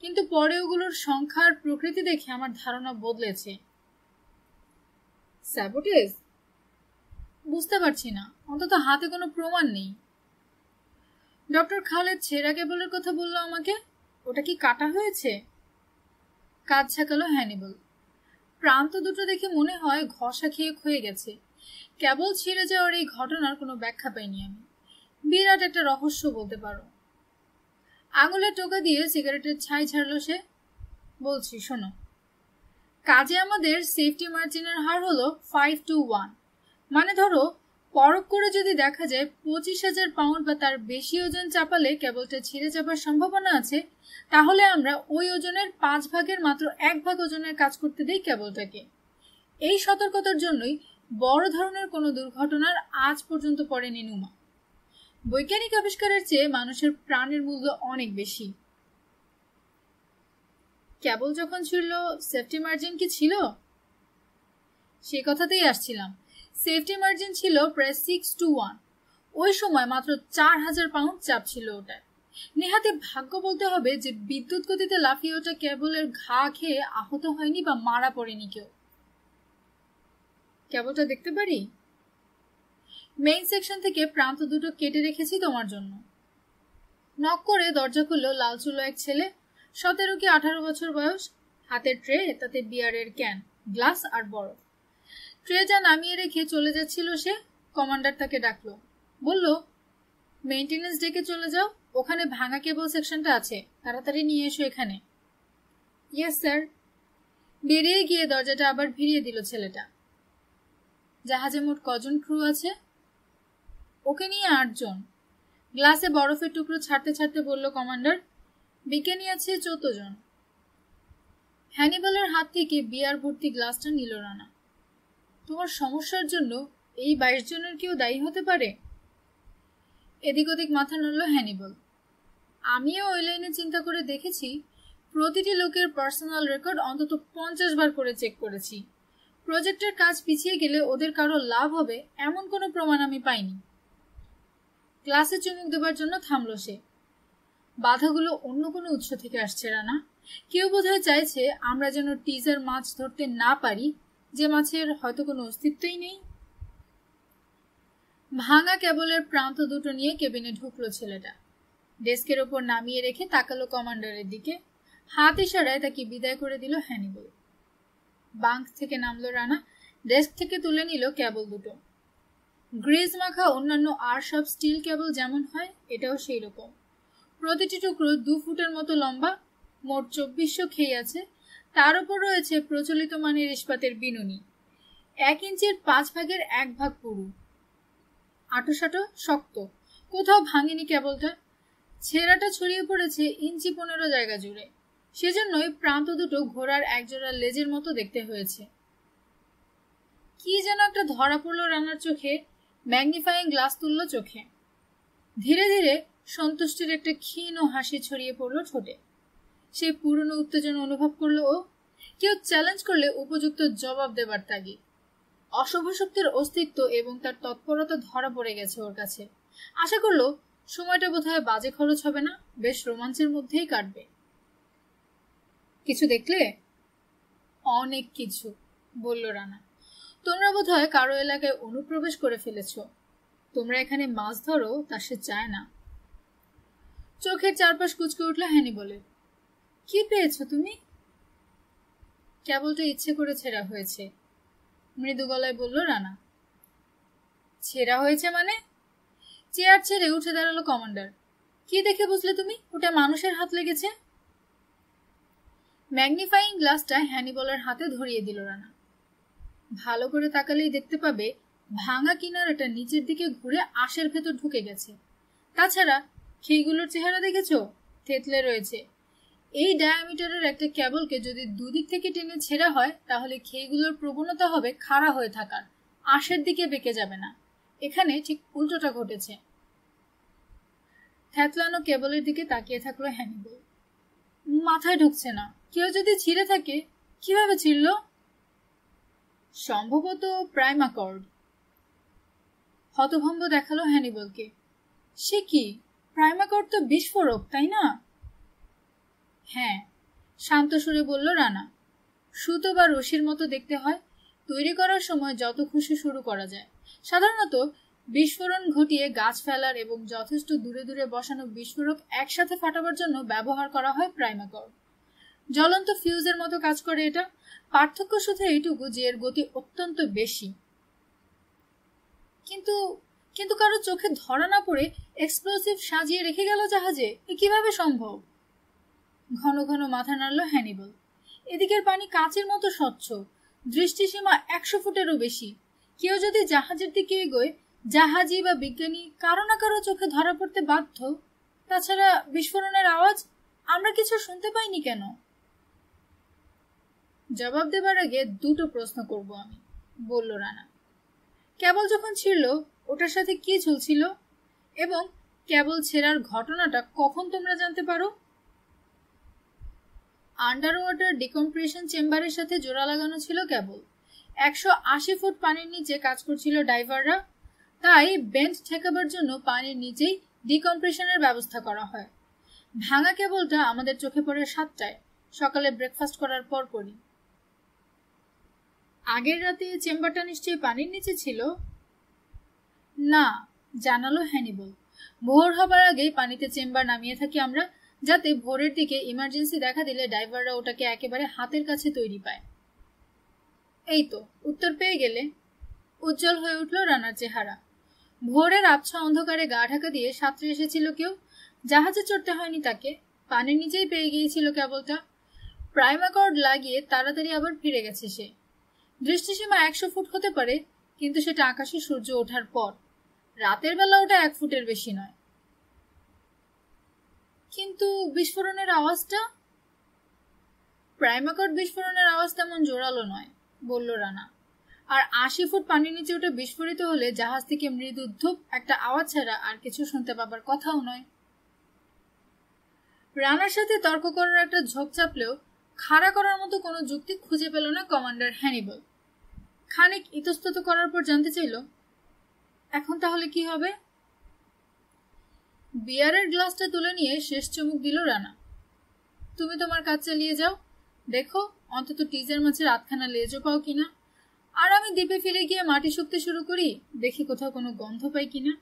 কিন্তু পরে ওগুলোর সংখ্যা আর প্রকৃতি দেখে আমার ধারণা বদলেছে। স্যাবোটেজ? বুঝতে পারছি না, অন্তত হাতে কোনো প্রমাণ নেই। ডক্টর খালেদ ছেঁড়া কেবলের কথা বলল আমাকে। ওটা কি কাটা হয়েছে? কাজ ছাকালো হ্যানিবল। প্রান্ত দুটো দেখে মনে হয় ঘষা খেয়ে ক্ষয়ে গেছে। কেবল ছিঁড়ে যাওয়ার এই ঘটনার কোনো ব্যাখ্যা পাইনি আমি। বিরাট একটা রহস্য বলতে পারো। আঙুলের টোকা দিয়ে সিগারেটের ছাই ছাড়লো সে। বলছি শোনো, কাজে আমাদের সেফটি মার্জিনের হার হলো 5-1। মানে ধরো পরখ করে যদি দেখা যায় 25,000 পাউন্ড বা তার বেশি ওজন চাপালে কেবলটা ছিঁড়ে যাবার সম্ভাবনা আছে, তাহলে আমরা ওই ওজনের 5 ভাগের মাত্র 1 ভাগ ওজনের কাজ করতে দিই কেবলটাকে। এই সতর্কতার জন্যই বড় ধরনের কোনো দুর্ঘটনার আজ পর্যন্ত পড়েনি নুমা। বৈজ্ঞানিক আবিষ্কারের চেয়ে মানুষের প্রাণের মূল্য অনেক বেশি। কেবল যখন ছিল সেফটি মার্জিন কি ছিল? সে কথাতেই আসছিলাম। সেফটি মার্জিন ছিল প্রায় 6-1। ওই সময় মাত্র 4,000 পাউন্ড চাপ ছিল ওটা। নেহাতে ভাগ্য বলতে হবে যে বিদ্যুৎ গতিতে লাফিয়ে ওটা কেবলের ঘা খেয়ে আহত হয়নি বা মারা পড়েনি কেউ। কেবলটা দেখতে পারি? মেইন সেকশন থেকে প্রান্ত দুটো কেটে রেখেছি তোমার জন্য। নক করে দরজা খুলল লাল চুলো এক ছেলে, 17 কি 18 বছর বয়স। হাতের ট্রে, তাতে বিয়ারের ক্যান, গ্লাস আর বরফ। ট্রেটা নামিয়ে রেখে চলে যাচ্ছিল সে। কমান্ডার তাকে ডাকলো, বলল, মেইনটেনেন্স ডেকে চলে যাও, ওখানে ভাঙা কেবল সেকশনটা আছে, তাড়াতাড়ি নিয়ে এসো এখানে। Yes sir. বেরিয়ে গিয়ে দরজাটা আবার ভিড়িয়ে দিল ছেলেটা। জাহাজে মোট কজন ক্রু আছে? ওকে নিয়ে 8 জন। গ্লাসে বরফের টুকরো ছাড়তে ছাড়তে বলল কমান্ডার, বিজ্ঞানী আছে 14 জন। হ্যানিবলের হাত থেকে বিয়ার ভর্তি গ্লাসটা নিল রানা। তোমার সমস্যার জন্য এই 22 জনের কেউ দায়ী হতে পারে? এদিক ওদিক মাথা নাড়ল হ্যানিবল। আমিও ওই লাইনে চিন্তা করে দেখেছি, প্রতিটি লোকের পার্সোনাল রেকর্ড অন্তত 50 বার করে চেক করেছি। প্রজেক্টের কাজ পিছিয়ে গেলে ওদের কারো লাভ হবে এমন কোনো প্রমাণ আমি পাইনি। ক্লাসে চুমুক দেবার জন্য থামল সে। বাধাগুলো অন্য কোনো উৎস থেকে আসছে রানা। কেউ বোধহয় চাইছে আমরা যেন টিজার মাছ ধরতে না পারি, যে মাছের হয়তো কোনো অস্তিত্বই নেই। ভাঙা কেবলের প্রান্ত দুটো নিয়ে কেবিনে ঢুকলো ছেলেটা। ডেস্কের ওপর নামিয়ে রেখে তাকালো কমান্ডারের দিকে। হাত ইশারায় তাকে বিদায় করে দিল হ্যানিবল। বাঙ্ক থেকে নামলো রানা। ডেস্ক থেকে তুলে নিল কেবল দুটো। গ্রিজ মাখা অন্যান্য আর সব স্টিল কেবল যেমন হয়, এটাও সেই রকম। প্রতিটি টুকরো 2 ফুটের মতো লম্বা, মোট 2400 খেয়ে আছে। তার উপর রয়েছে প্রচলিত মানের ইস্পাতের বিনুনি। 1 ইঞ্চির 5 ভাগের 1 ভাগ পুরু। আঁটো-সাঁটো, শক্ত, কোথাও ভাঙেনি কেবলটা। ছেঁড়াটা ছড়িয়ে পড়েছে ইঞ্চি 15 জায়গা জুড়ে। সেজন্যই প্রান্ত দুটো ঘোড়ার একজোড়া লেজের মতো দেখতে হয়েছে। কি যেন একটা ধরা পড়লো রানার চোখে। ম্যাগনিফাইং গ্লাস তুলল চোখে। ধীরে ধীরে সন্তুষ্টির একটা ক্ষীণ হাসি ছড়িয়ে পড়ল ঠোঁটে। সে পুরনো উত্তেজনা অনুভব করলো ও। কেউ চ্যালেঞ্জ করলে উপযুক্ত জবাব দেবার তাগিদ। অশুভ শক্তির অস্তিত্ব এবং তার তৎপরতা ধরা পড়ে গেছে ওর কাছে। আশা করলো সময়টা বোধহয় বাজে খরচ হবে না, বেশ রোমাঞ্চের মধ্যেই কাটবে। কিছু দেখলে? অনেক কিছু, বলল রানা। তোমরা বোধহয় কারো এলাকায় অনুপ্রবেশ করে ফেলেছ। তোমরা এখানে মাছ ধরো, তা সে চায় না। চোখের চারপাশ কুচকে উঠল হ্যানিবলের। কি পেয়েছো তুমি? কেবলটা ইচ্ছে করে ছেঁড়া হয়েছে, মৃদু গলায় বলল রানা। ছেঁড়া হয়েছে মানে? চেয়ার ছেড়ে উঠে দাঁড়ালো কমান্ডার। কি দেখে বুঝলে তুমি ওটা মানুষের হাত লেগেছে? ম্যাগনিফাইং গ্লাসটা হ্যানিবলের হাতে ধরিয়ে দিল রানা। ভালো করে তাকালেই দেখতে পাবে ভাঙা কিনারাটা নিচের দিকে ঘুরে আশের ভেতর ঢুকে গেছে। তাছাড়া খেইগুলোর চেহারা দেখেছো? থেতলে রয়েছে। এই ডায়ামিটারের একটা কেবলকে যদি দুদিক থেকে টেনে ছেঁড়া হয়, তাহলে খেইগুলোর প্রবণতা হবে খাড়া হয়ে থাকার, আশের দিকে বেঁকে যাবে না। এখানে ঠিক উল্টোটা ঘটেছে। থেতলানো কেবলের দিকে তাকিয়ে থাকলো হ্যানিবল। মাথায় ঢুকছে না। কেউ যদি ছিঁড়ে থাকে, কিভাবে ছিঁড়ল? সম্ভবত প্রাইমাকর্ড। হতভম্ব দেখালো হ্যানিবলকে। সে কি? প্রাইমাকর্ড তো বিস্ফোরক, তাই না? হ্যাঁ, শান্ত সুরে বলল রানা। সুতো বা রশির মতো দেখতে হয়। তৈরি করার সময় যত খুশি শুরু করা যায়। সাধারণত বিস্ফোরণ ঘটিয়ে গাছ ফেলার এবং যথেষ্ট দূরে দূরে বসানো বিস্ফোরক একসাথে ফাটাবার জন্য ব্যবহার করা হয় প্রাইমাকর্ড। জ্বলন্ত ফিউজের মতো কাজ করে এটা। পার্থক্য শুধু এইটুকু যে এর গতি অত্যন্ত বেশি। কিন্তু কিন্তু কারো চোখে ধরা না পড়ে এক্সপ্লোসিভ সাজিয়ে রেখে গেল জাহাজে, এ কিভাবে সম্ভব? ঘন ঘন মাথা নাড়ল হ্যানিবল। এদিকের পানি কাচের মতো স্বচ্ছ, দৃষ্টিসীমা 100 ফুটেরও বেশি। কেউ যদি জাহাজের দিকে এগোয়, জাহাজী বা বিজ্ঞানী কারো না কারো চোখে ধরা পড়তে বাধ্য। তাছাড়া বিস্ফোরণের আওয়াজ আমরা কিছু শুনতে পাইনি কেন? জবাব দেবার আগে দুটো প্রশ্ন করব আমি, বলল রানা। কেবল যখন ছিড়ল ওটার সাথে কি ঝুলছিল, এবং কেবল ছেঁড়ার ঘটনাটা কখন তোমরা জানতে পারো? আন্ডার ওয়াটার ডিকম্প্রেশন চেম্বারের সাথে জোড়া লাগানো ছিল কেবল। 180 ফুট পানির নিচে কাজ করছিল ডাইভাররা, তাই বেন্ট ঠেকাবার জন্য পানির নিচেই ডিকম্প্রেশনের ব্যবস্থা করা হয়। ভাঙা কেবলটা আমাদের চোখে পড়ে 7টায়, সকালে ব্রেকফাস্ট করার পর পরই। আগের রাতে চেম্বারটা নিশ্চয়ই পানির নিচে ছিল? না, জানালো হ্যানিবল। ভোর হবার আগেই পানিতে চেম্বার নামিয়ে থাকি আমরা, যাতে ভোরের দিকে ইমার্জেন্সি দেখা দিলে ড্রাইভাররা ওটাকে একেবারে হাতের কাছে তৈরি পায়। এই তো উত্তর পেয়ে গেলে। উজ্জ্বল হয়ে উঠল রানার চেহারা। ভোরের আবছা অন্ধকারে গা ঢাকা দিয়ে সাঁতরে এসেছিল কেউ। জাহাজে চড়তে হয়নি তাকে, পানির নিচেই পেয়ে গিয়েছিল কেবলটা। প্রাইমাকর্ড লাগিয়ে তাড়াতাড়ি আবার ফিরে গেছে সে। দৃষ্টিসীমা 100 ফুট হতে পারে, কিন্তু সেটা আকাশে সূর্য ওঠার পর। রাতের বেলা ওটা 1 ফুটের বেশি নয়। কিন্তু বিস্ফোরণের আওয়াজটা? প্রাইমাকর্ড বিস্ফোরণের আওয়াজ তেমন জোরালো নয়, বলল রানা। আর 80 ফুট পানির নিচে ওটা বিস্ফোরিত হলে জাহাজ থেকে মৃদু ধূপ একটা আওয়াজ ছাড়া আর কিছু শুনতে পাবার কথাও নয়। রানার সাথে তর্ক করার একটা ঝোঁক চাপলেও খাড়া করার মতো কোনো যুক্তি খুঁজে পেল না কমান্ডার হ্যানিবল। খানিক ইতস্তত করার পর জানতে চাইল, এখন তাহলে কি হবে? বিয়ারের গ্লাসটা তুলে নিয়ে শেষ চুমুক দিল রানা। তুমি তোমার কাজ চালিয়ে যাও, দেখো অন্তত টিজার মাছের আধখানা লেজও পাও কিনা। আর আমি দ্বীপে ফিরে গিয়ে মাটি শুকতে শুরু করি, দেখি কোথাও কোনো গন্ধ পাই কিনা।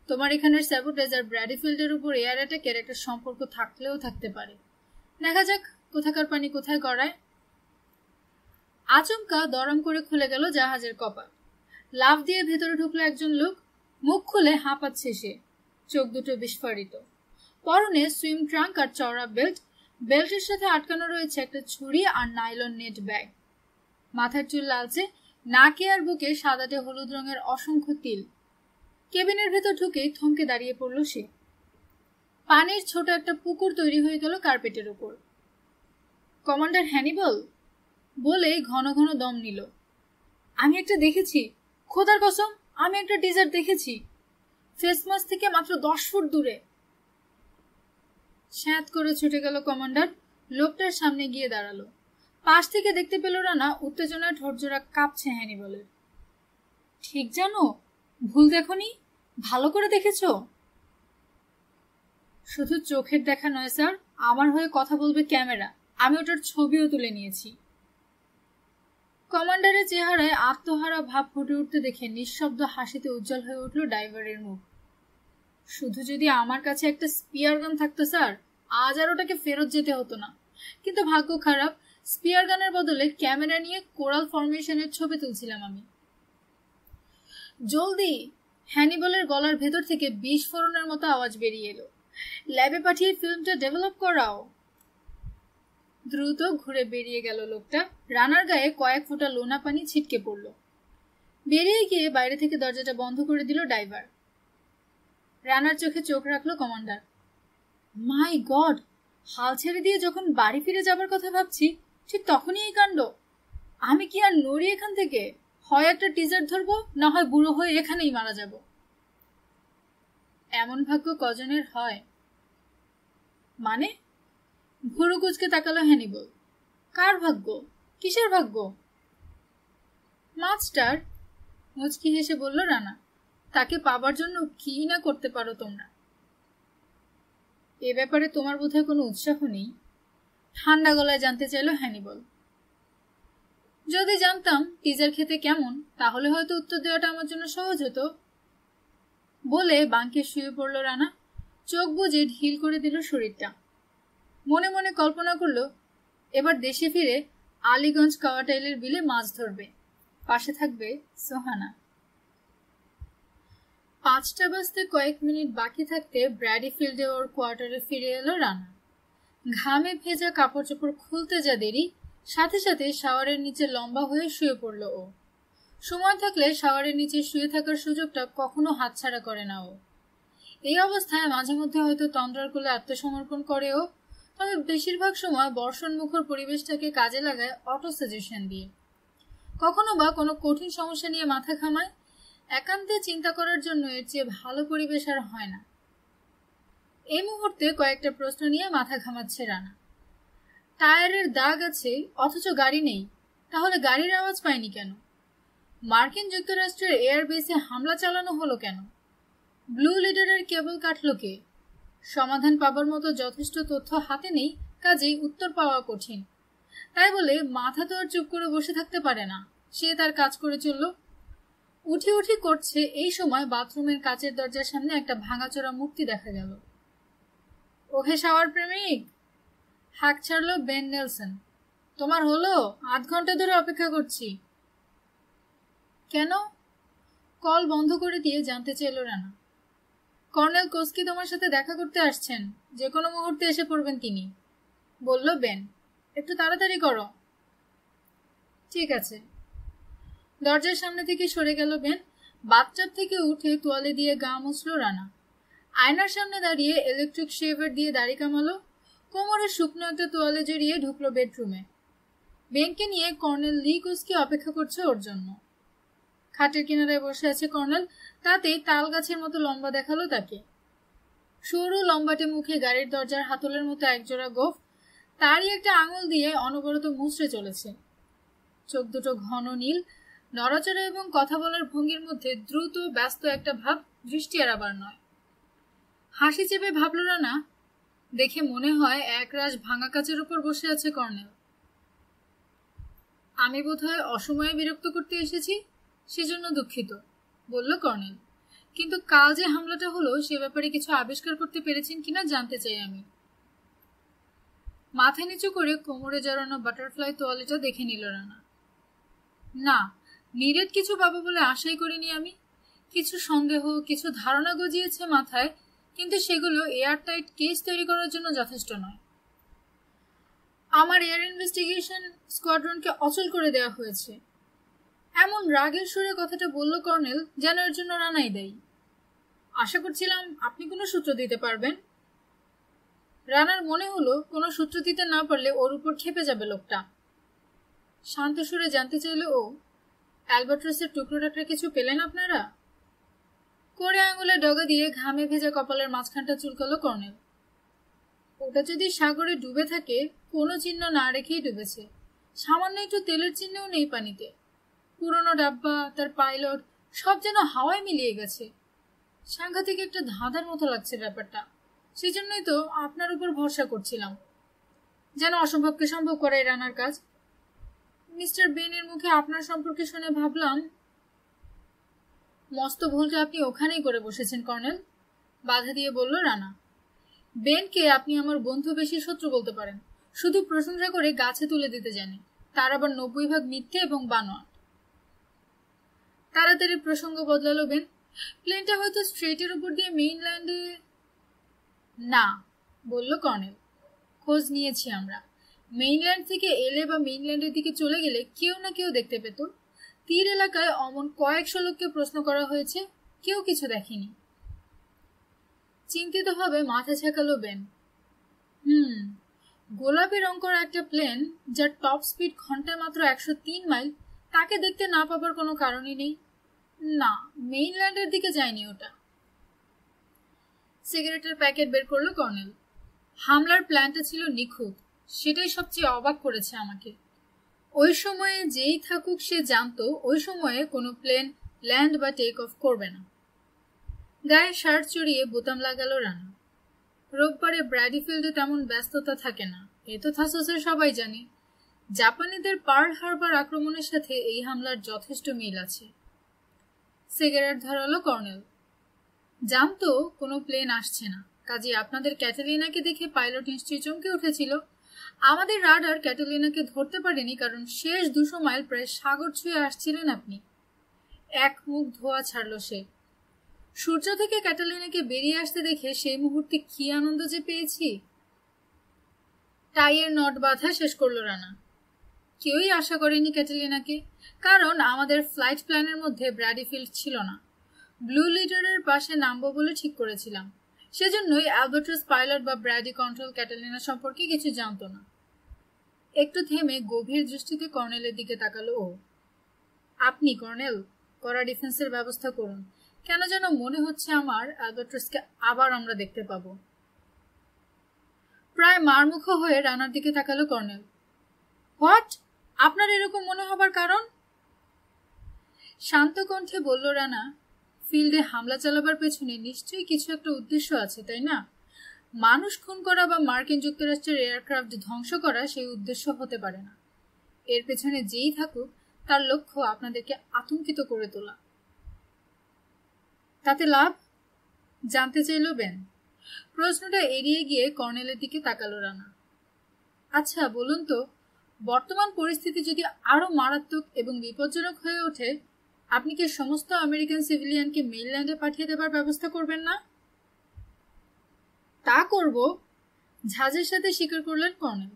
তোমার এখানের স্যাবোটেজার ব্র্যাডিফিল্ডের উপর এয়ার অ্যাটাকের একটা সম্পর্ক থাকলেও থাকতে পারে। দেখা যাক কোথাকার পানি কোথায় গড়ায়। আচমকা দরম করে খুলে গেল জাহাজের কপাট। লাফ দিয়ে ভেতরে ঢুকলো একজন লোক। মুখ খুলে হাঁপাচ্ছে সে, চোখ দুটো বিস্ফারিত। পরনে সুইম ট্রাঙ্ক আর চওড়া বেল্ট, বেল্টের সাথে আটকানো রয়েছে একটা ছুরি আর নাইলন নেট ব্যাগ। মাথার চুল লালচে, নাকে আর বুকে সাদাটে হলুদ রঙের অসংখ্য তিল। কেবিনের ভেতর ঢুকেই থমকে দাঁড়িয়ে পড়ল সে। পানির ছোট একটা পুকুর তৈরি হয়ে গেল কার্পেটের উপর। কমান্ডার হ্যানিবল বলে ঘন ঘন দম নিল। আমি একটা দেখেছি, খোদার কসম, আমি একটা টিজার দেখেছি, ফেসমাস থেকে মাত্র 10 ফুট দূরে। স্যাঁত করে ছুটে গেল কমান্ডার, লোকটার সামনে গিয়ে দাঁড়ালো। পাশ থেকে দেখতে পেল রানা উত্তেজনায় ঠোঁটজোড়া কাঁপছে হ্যানিবলের। ঠিক জানো, ভুল দেখনি, ভালো করে দেখেছ? শুধু চোখের দেখা নয় স্যার, আমার হয়ে কথা বলবে ক্যামেরা, আমি ওটার ছবিও তুলে নিয়েছি। কমান্ডারের চেহারায় আত্মহারা ভাব ফুটে উঠতে দেখে নিঃশব্দ হাসিতে উজ্জ্বল হয়ে উঠল ড্রাইভারের মুখ। শুধু যদি আমার কাছে একটা স্পিয়ার গান থাকতো স্যার, আজ আর ওটাকে ফেরত যেতে হতো না। কিন্তু ভাগ্য খারাপ, স্পিয়ার গানের বদলে ক্যামেরা নিয়ে কোরাল ফরমেশনের ছবি তুলছিলাম আমি। জলদি! হ্যানিবলের গলার ভেতর থেকে বিস্ফোরণের মতো আওয়াজ বেরিয়ে এলো। ল্যাবে পাঠিয়ে ফিল্মটা ডেভেলপ করাও। দ্রুত ঘুরে বেরিয়ে গেল লোকটা। রানার গায়ে কয়েক ফোঁটা লোনা পানি ছিটকে পড়ল। বেরিয়ে গিয়ে বাইরে থেকে দরজাটা বন্ধ করে দিল ড্রাইভার। রানার চোখে চোখ রাখলো কমান্ডার। মাই গড, হাল ছেড়ে দিয়ে যখন বাড়ি ফিরে যাবার কথা ভাবছি, ঠিক তখনই এই কাণ্ড। আমি কি আর নড়ি এখান থেকে? হয় একটা টিজার ধরবো, না হয় বুড়ো হয়ে এখানেই মারা যাব। এমন ভাগ্য কজনের হয়? মানে? ভুরু কুচকে তাকালো হ্যানিবল। কার ভাগ্য? কিসের ভাগ্য? মাস্টার, মুচকি হেসে বলল রানা। তাকে পাবার জন্য কি না করতে পারো তোমরা। এ ব্যাপারে তোমার বোধহয় কোনো উৎসাহ নেই? ঠান্ডা গলায় জানতে চাইল হ্যানিবল। যদি জানতাম টিজার খেতে কেমন, তাহলে হয়তো উত্তর দেওয়াটা আমার জন্য সহজ হতো। বলে বাঙ্কে শুয়ে পড়ল রানা। চোখ বুজে ঢিল করে দিল শরীরটা। মনে মনে কল্পনা করলো এবার দেশে ফিরে আলীগঞ্জ কাওয়াটাইলের বিলে মাছ ধরবে, পাশে থাকবে সোহানা। 5টা বাজতে কয়েক মিনিট বাকি থাকতে ব্র্যাডিফিল্ডে ওর কোয়ার্টারে ফিরে এলো রানা। ঘামে ভেজা কাপড় চোপড় খুলতে যা দেরি, সাথে সাথে শাওয়ারের নিচে লম্বা হয়ে শুয়ে পড়ল ও। সময় থাকলে শাওয়ারের নিচে শুয়ে থাকার সুযোগটা কখনো হাতছাড়া করে না ও। এই অবস্থায় মাঝে মধ্যে হয়তো তন্দ্রার কোলে আত্মসমর্পণ করে ও, তবে বেশিরভাগ সময় বর্ষণ মুখর পরিবেশটাকে কাজে লাগায় অটো সাজেশন দিয়ে। কখনো বা কোনো কঠিন সমস্যা নিয়ে মাথা ঘামায়। একান্তে চিন্তা করার জন্য এর চেয়ে ভালো পরিবেশ আর হয় না। এই মুহূর্তে কয়েকটা প্রশ্ন নিয়ে মাথা ঘামাচ্ছে রানা। টায়ারের দাগ আছে অথচ গাড়ি নেই, তাহলে গাড়ির আওয়াজ পায়নি কেন? মার্কিন যুক্তরাষ্ট্রের এয়ারবেসে হামলা চালানো হলো কেন? ব্লু লিডারের কেবল কাটল কে? সমাধান পাবার মতো যথেষ্ট তথ্য হাতে নেই, কাজেই উত্তর পাওয়া কঠিন। তাই বলে মাথা তো আর চুপ করে বসে থাকতে পারে না, সে তার কাজ করে চলল। উঠি উঠি করছে, এই সময় বাথরুমের কাচের দরজার সামনে একটা ভাঙাচোরা মূর্তি দেখা গেল। ওহে শাওয়ার প্রেমিক, হাঁক ছাড়ল বেন নেলসন। তোমার হলো? 8 ঘন্টা ধরে অপেক্ষা করছি। কেন? কল বন্ধ করে দিয়ে জানতে চাইল রানা। কর্নেল কোস্কি তোমার সাথে দেখা করতে আসছেন, যে কোনো মুহূর্তে এসে পড়বেন তিনি, বলল বেন। একটু তাড়াতাড়ি করো। ঠিক আছে। দরজার সামনে থেকে সরে গেল বেন। বাথটাব থেকে উঠে তোয়ালে দিয়ে গা মুছল রানা। আয়নার সামনে দাঁড়িয়ে ইলেকট্রিক শেভার দিয়ে দাড়ি কামালো। কোমরে শুকনো একটা তোয়ালে জড়িয়ে ঢুকলো বেডরুমে। বেনকে নিয়ে কর্নেল লি কোস্কি অপেক্ষা করছে ওর জন্য। খাটের কিনারায় বসে আছে কর্নেল, তাতেই তাল গাছের মতো লম্বা দেখালো তাকে। সরু লম্বাটে মুখে গাড়ির দরজার হাতলের মতো একজোড়া গোফ, তারই একটা আঙুল দিয়ে অনবরত মুচড়ে চলেছে। চোখ দুটো ঘন নীল, নড়াচড়া এবং কথা বলার ভঙ্গির মধ্যে দ্রুত ব্যস্ত একটা ভাব, দৃষ্টি এড়াবার নয়। হাসি চেপে ভাবল রানা, দেখে মনে হয় একরাশ ভাঙা কাচের উপর বসে আছে কর্নেল। আমি বোধহয় অসময়ে বিরক্ত করতে এসেছি, সেজন্য দুঃখিত, বলল কর্নেল। কিন্তু কাল যে হামলাটা হলো সে ব্যাপারে কিছু আবিষ্কার করতে পেরেছেন কিনা জানতে চাই আমি। মাথা নিচু করে কোমরে জড়ানো বাটারফ্লাই তোয়ালেটা দেখে নিল রানা। না, নিরেট কিছু পাবো বলে আশাই করিনি আমি। কিছু সন্দেহ, কিছু ধারণা গজিয়েছে মাথায়, কিন্তু সেগুলো এয়ারটাইট কেস তৈরি করার জন্য যথেষ্ট নয়। আমার এয়ার ইনভেস্টিগেশন স্কোয়াড্রনকে অচল করে দেওয়া হয়েছে। এমন রাগের সুরে কথাটা বলল কর্নেল, যেন এর জন্য রানাই দেয়। আশা করছিলাম আপনি কোনো সূত্র দিতে পারবেন। রানার মনে হলো কোনো সূত্র দিতে না পারলে ওর উপর খেপে যাবে লোকটা। শান্ত সুরে জানতে চাইল ও, অ্যালবাট্রাসের টুকরোটাটা কিছু পেলেন আপনারা? করে আঙুলে ডগা দিয়ে ঘামে ভেজা কপালের মাঝখানটা চুলকালো কর্নেল। ওটা যদি সাগরে ডুবে থাকে, কোনো চিহ্ন না রেখেই ডুবেছে। সামান্য একটু তেলের চিহ্নও নেই পানিতে। পুরনো ডাব্বা, তার পাইলট, সব যেন হাওয়ায় মিলিয়ে গেছে। সাংঘাতিক একটা ধাঁধার মতো লাগছে ব্যাপারটা। সেই জন্যই তো আপনার উপর ভরসা করছিলাম। যেন অসম্ভবকে সম্ভব করাই রানার কাজ। মিস্টার বেনের মুখে আপনার সম্পর্কে শুনে ভাবলাম। মস্ত ভুলটা আপনি ওখানেই করে বসেছেন কর্নেল, বাধা দিয়ে বলল রানা। বেনকে আপনি আমার বন্ধু বেশি শত্রু বলতে পারেন, শুধু প্রশংসা করে গাছে তুলে দিতে জানে, তার আবার 90% মিথ্যে এবং বানোয়াট। তাড়াতাড়ি প্রসঙ্গ বদলালো বেন। প্লেনটা হয়তো স্ট্রেটের উপর দিয়ে মেইনল্যান্ডে। না, বলল কর্নেল, খোঁজ নিয়েছি আমরা। মেইনল্যান্ড থেকে এলে বা মেইনল্যান্ডের দিকে চলে গেলে কেউ না কেউ দেখতে পেত। তীর এলাকায় অমন কয়েকশো লোককে প্রশ্ন করা হয়েছে, কেউ কিছু দেখেনি। চিন্তিতভাবে মাথা ছেঁকালো বেন। গোলাপি রং করা একটা প্লেন, যার টপ স্পিড ঘন্টায় মাত্র 103 মাইল, তাকে দেখতে না পাবার কোনো কারণই নেই। না, মেইনল্যান্ডের দিকে যায়নি ওটা। সিগারেটের প্যাকেট বের করলো কর্নেল। হামলার প্ল্যানটা ছিল নিখুঁত, সেটাই সবচেয়ে অবাক করেছে আমাকে। ওই সময়ে যেই থাকুক সে জানতো ওই সময়ে কোনো প্লেন ল্যান্ড বা টেক অফ করবে না। গায়ে শার্ট চড়িয়ে বোতাম লাগালো রানা। রোববারে ব্র্যাডিফিল্ডে তেমন ব্যস্ততা থাকে না, এ তো থাসোসের সবাই জানে। জাপানিদের পার্ল হারবার আক্রমণের সাথে এই হামলার যথেষ্ট মিল আছে। সিগারেট ধরালো কর্নেল। জানতো কোনো প্লেন আসছে না, কাজে আপনাদের ক্যাটালিনাকে দেখে পাইলট নিশ্চয়ই চমকে উঠেছিল। আমাদের রাডার ক্যাটালিনাকে ধরতে পারেনি, কারণ শেষ 200 মাইল প্রায় সাগর ছুঁয়ে আসছিলেন আপনি। এক মুখ ধোয়া ছাড়ল সে। সূর্য থেকে ক্যাটালিনাকে বেরিয়ে আসতে দেখে সেই মুহূর্তে কি আনন্দ যে পেয়েছি। টাইয়ের নট বাঁধা শেষ করলো রানা। কেউই আশা করেনি ক্যাটালিনাকে, কারণ আমাদের ফ্লাইট প্ল্যানের মধ্যে ব্র্যাডিফিল্ড ছিল না। ব্লু লিডারের পাশে নামবো বলে ঠিক করেছিলাম, সেজন্যই অ্যালবাট্রাস পাইলট বা ব্র্যাডি কন্ট্রোল ক্যাটালিনা সম্পর্কে কিছু জানতো না। একটু থেমে গভীর দৃষ্টিতে কর্নেলের দিকে তাকালো ও। আপনি কর্নেল, কড়া ডিফেন্সের ব্যবস্থা করুন। কেন যেন মনে হচ্ছে আমার অ্যালবাট্রাসকে আবার আমরা দেখতে পাবো। প্রায় মারমুখ হয়ে রানার দিকে তাকালো কর্নেল। হোয়াট? আপনার এরকম মনে হবার কারণ? শান্ত কণ্ঠে বলল রানা, ফিল্ডে হামলা চালাবার পেছনে নিশ্চয়ই কিছু একটা উদ্দেশ্য আছে, তাই না? মানুষ খুন করা বা মার্কিন যুক্তরাষ্ট্রের এয়ারক্রাফট ধ্বংস করা সেই উদ্দেশ্য হতে পারে না। এর পেছনে যেই থাকুক, তার লক্ষ্য আপনাদেরকে আতঙ্কিত করে তোলা। তাতে লাভ? জানতে চাইল বেন। প্রশ্নটা এড়িয়ে গিয়ে কর্নেলের দিকে তাকালো রানা। আচ্ছা বলুন তো, বর্তমান পরিস্থিতি যদি আরো মারাত্মক এবং বিপজ্জনক হয়ে ওঠে, আপনি কি সমস্ত আমেরিকান সিভিলিয়ানকে মেইনল্যান্ডে পাঠিয়ে দেবার ব্যবস্থা করবেন না? তা করব, ঝাঁজের সাথে স্বীকার করলেন কর্নেল।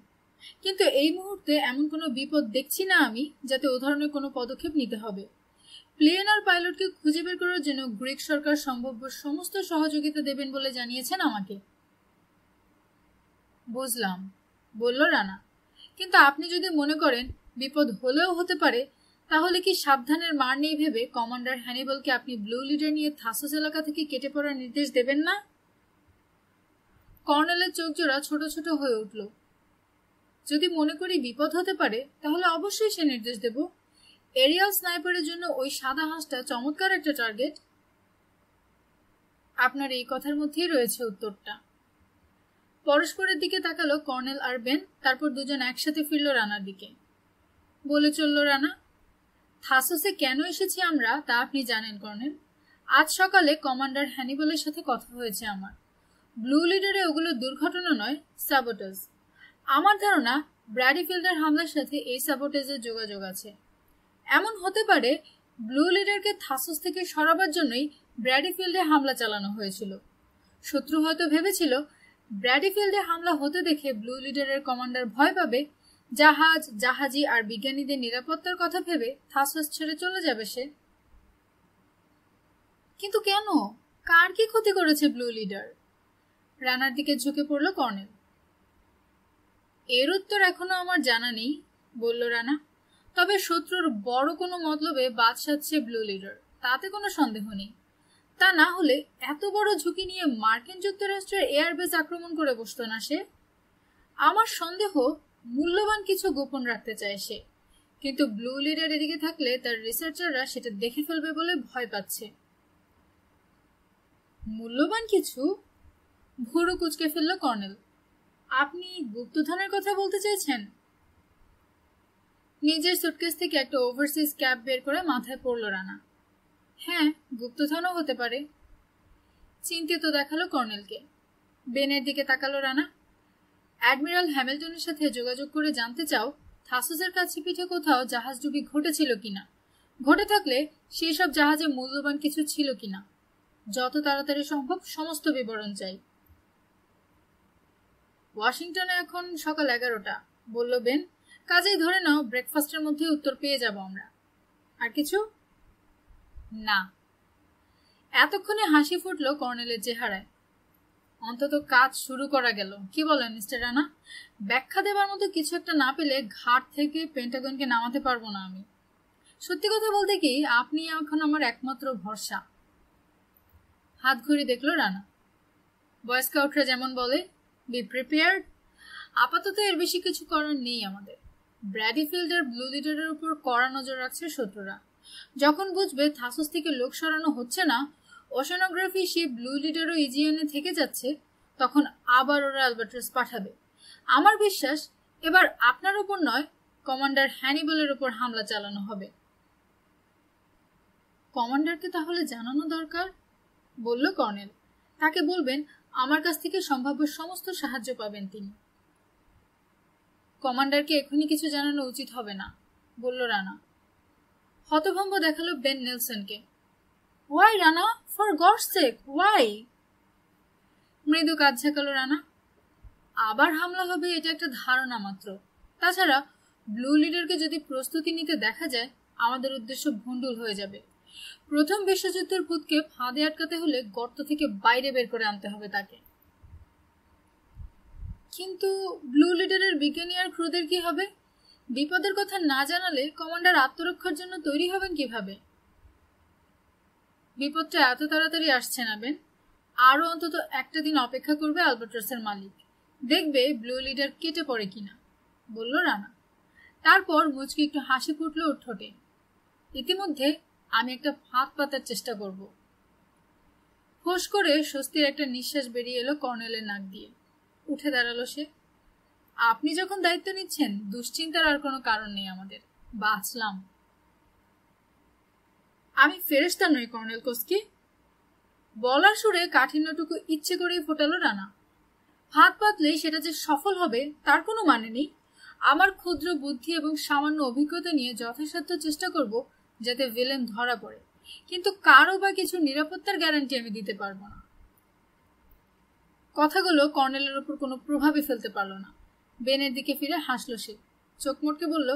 কিন্তু এই মুহূর্তে এমন কোনো বিপদ দেখছি না আমি যাতে ও ধরনের কোনো পদক্ষেপ নিতে হবে। প্লেন আর পাইলটকে খুঁজে বের করার জন্য গ্রিক সরকার সম্ভাব্য সমস্ত সহযোগিতা দেবেন বলে জানিয়েছেন আমাকে। বুঝলাম, বলল রানা। কিন্তু আপনি যদি মনে করেন বিপদ হলেও হতে পারে, তাহলে কি সাবধানের মার নেই ভেবে কমান্ডার হ্যানিবলকে আপনি ব্লু লিডার নিয়ে থাসোস এলাকা থেকে কেটে পড়ার নির্দেশ দেবেন না? কর্নেলের চোখ জোড়া ছোট ছোট হয়ে উঠল। যদি মনে করি বিপদ হতে পারে, তাহলে অবশ্যই সে নির্দেশ দেব। এরিয়াল স্নাইপারের জন্য ওই সাদা হাঁসটা চমৎকার একটা টার্গেট। আপনার এই কথার মধ্যেই রয়েছে উত্তরটা। পরস্পরের দিকে তাকালো কর্নেল আর বেন, তারপর দুজন একসাথে ফিরল রানার দিকে। বলে চলল রানা, থাসোসে কেন এসেছি আমরা তা আপনি জানেন কর্নেল। আজ সকালে কমান্ডার হ্যানিবলের সাথে কথা হয়েছে আমার। ব্লু লিডারে ওগুলো দুর্ঘটনা নয়, সাবোটেজ। আমার ধারণা ব্র্যাডিফিল্ডের হামলার সাথে এই সাবোটেজের যোগাযোগ আছে। এমন হতে পারে ব্লু লিডারকে থাসোস থেকে সরাবার জন্যই ব্র্যাডিফিল্ডে হামলা চালানো হয়েছিল। শত্রু হয়তো ভেবেছিল ব্র্যাডিফিল্ডে হামলা হতে দেখে ব্লু লিডারের কমান্ডার ভয় পাবে, জাহাজ, জাহাজি আর বিজ্ঞানীদের নিরাপত্তার কথা ভেবে থাসোস ছেড়ে চলে যাবে সে। কিন্তু কেন? কার কি ক্ষতি করেছে ব্লু লিডার? রানার দিকে ঝুঁকে পড়ল কর্নেল। এর উত্তর এখনো আমার জানা নেই, বলল রানা। তবে শত্রুর বড় কোনো মতলবে বাদ সাধছে ব্লু লিডার, তাতে কোনো সন্দেহ নেই। তা না হলে এত বড় ঝুঁকি নিয়ে মার্কিন যুক্তরাষ্ট্রের এয়ারবেস আক্রমণ করে বসত না সে। আমার সন্দেহ মূল্যবান কিছু গোপন রাখতে চায় সে, কিন্তু ব্লু লিডার এদিকে থাকলে তার রিসার্চাররা সেটা দেখে ফেলবে বলে ভয় পাচ্ছে। মূল্যবান কিছু? ভুরু কুচকে ফেলল কর্নেল। আপনি গুপ্তধনের কথা বলতে চাইছেন? নিজের সুটকেস থেকে একটা ওভারসিজ ক্যাপ বের করে মাথায় পড়ল রানা। হ্যাঁ, গুপ্তধনও হতে পারে। চিন্তিত দেখালো কর্নেলকে। বেনের দিকে তাকালো রানা। অ্যাডমিরাল হ্যামিল্টনের সাথে যোগাযোগ করে জানতে চাও থাসোসের কাছে পিঠে কোথাও জাহাজডুবি ঘটেছিল কিনা, ঘটে থাকলে সেই সব জাহাজে মূল্যবান কিছু ছিল কিনা। যত তাড়াতাড়ি সম্ভব সমস্ত বিবরণ চাই। ওয়াশিংটনে এখন সকাল 11টা, বলল বেন। কাজেই ধরে নাও ব্রেকফাস্টের মধ্যে উত্তর পেয়ে যাব আমরা। আর কিছু? না। এতক্ষণে হাসি ফুটল কর্নেলের চেহারায়। অন্তত কাজ শুরু করা গেল, কি বলেন মিস্টার রানা? ব্যাখ্যা দেবার মতো কিছু একটা না পেলে ঘাট থেকে পেন্টাগনকে নামাতে পারবো না আমি। সত্যি কথা বলতে কি, আপনি এখন আমার একমাত্র ভরসা। হাত ঘুরে দেখলো রানা। বয় স্কাউটরা যেমন বলে, বি প্রিপেয়ার্ড। আপাতত এর বেশি কিছু করার নেই আমাদের। ব্র্যাডিফিল্ড আর ব্লু লিডারের উপর কড়া নজর রাখছে শত্রুরা। যখন বুঝবে থাসোস থেকে লোক সরানো হচ্ছে না, ওশানোগ্রাফি শিপ ব্লু লিডার ও ইজিয়ানে থেকে যাচ্ছে, তখন আবার ওরা অ্যালবাট্রাস পাঠাবে। আমার বিশ্বাস এবার আপনার উপর নয়, কমান্ডার হ্যানিবলের উপর হামলা চালানো হবে। কমান্ডারকে তাহলে জানানো দরকার। বলল কর্নেল। তাকে বলবেন আমার কাছ থেকে সম্ভাব্য সমস্ত সাহায্য পাবেন তিনি। কমান্ডারকে এখনই কিছু জানানো উচিত হবে না, বলল রানা। হতভম্ব দেখালো বেন নেলসনকে। Why Rana, for God's sake, why? মৃদু কাজ ঝাঁকালো রানা। আবার হামলা হবে এটা একটা ধারণা মাত্র। তাছাড়া ব্লু লিডারকে যদি প্রস্তুতি নিতে দেখা যায়, আমাদের উদ্দেশ্য ভণ্ডুল হয়ে যাবে। প্রথম বিশ্বযুদ্ধের ভূতকে ফাঁদে আটকাতে হলে গর্ত থেকে বাইরে বের করে আনতে হবে তাকে। কিন্তু ব্লু লিডারের বিজ্ঞানী আর ক্রুদের কি হবে? বিপদের কথা না জানালে কমান্ডার আত্মরক্ষার জন্য তৈরি হবেন কিভাবে? বিপদটা এত তাড়াতাড়ি আসছে না বেন। আরো অন্তত একটা দিন অপেক্ষা করবে আলবাট্রাসের মালিক, দেখবে ব্লু লিডার কেটে পড়ে কিনা, বলল রানা। তারপর মুচকি একটু হাসি ফুটল ওর ঠোঁটে। ইতিমধ্যে আমি একটা ফাঁদ পাতার চেষ্টা করব। ফোঁস করে স্বস্তির একটা নিঃশ্বাস বেরিয়ে এলো কর্নেলের নাক দিয়ে। উঠে দাঁড়ালো সে। আপনি যখন দায়িত্ব নিচ্ছেন, দুশ্চিন্তার আর কোনো কারণ নেই আমাদের। বাঁচলাম। আমি ফেরেশতা নই কর্নেল কোস্কি, বলার সুরে কাঠিন্যটুকু ইচ্ছে করেই ফোটালো রানা। হাত পাতলেই সেটা যে সফল হবে তার কোনো মানে নেই। আমার ক্ষুদ্র বুদ্ধি এবং সামান্য অভিজ্ঞতা নিয়ে যথাসাধ্য চেষ্টা করব যাতে ভিলেন ধরা পড়ে, কিন্তু কারো বা কিছু নিরাপত্তার গ্যারান্টি আমি দিতে পারবো না। কথাগুলো কর্নেলের ওপর কোনো প্রভাবই ফেলতে পারল না। বেনের দিকে ফিরে হাসলো সে। চোখ মোটকে বলল,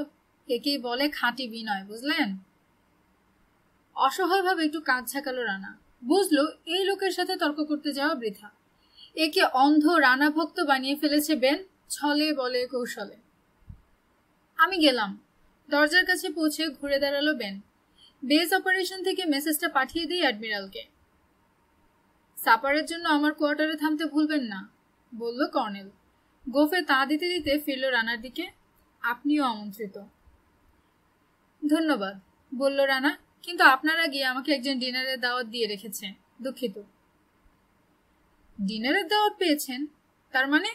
একেই বলে খাঁটি বিনয়, বুঝলেন? অসহায়ভাবে একটু কাজ ঝাঁকালো রানা। বুঝলো এই লোকের সাথে তর্ক করতে যাওয়া বৃথা। একে অন্ধ রানা ভক্ত বানিয়ে ফেলেছে বেন, ছলে বলে কৌশলে। আমি গেলাম। দরজার কাছে পৌঁছে ঘুরে দাঁড়ালো বেন। বেস অপারেশন থেকে মেসেজটা পাঠিয়ে দিই অ্যাডমিরালকে। সাপারের জন্য আমার কোয়ার্টারে থামতে ভুলবেন না, বলল কর্নেল। গোফে তা দিতে দিতে ফিরল রানার দিকে। আপনিও আমন্ত্রিত। ধন্যবাদ, বলল রানা, কিন্তু আপনারা গিয়ে আমাকে একজন ডিনারের দাওয়াত দিয়ে রেখেছে, দুঃখিত। ডিনারের দাওয়াত পেয়েছেন? তার মানে?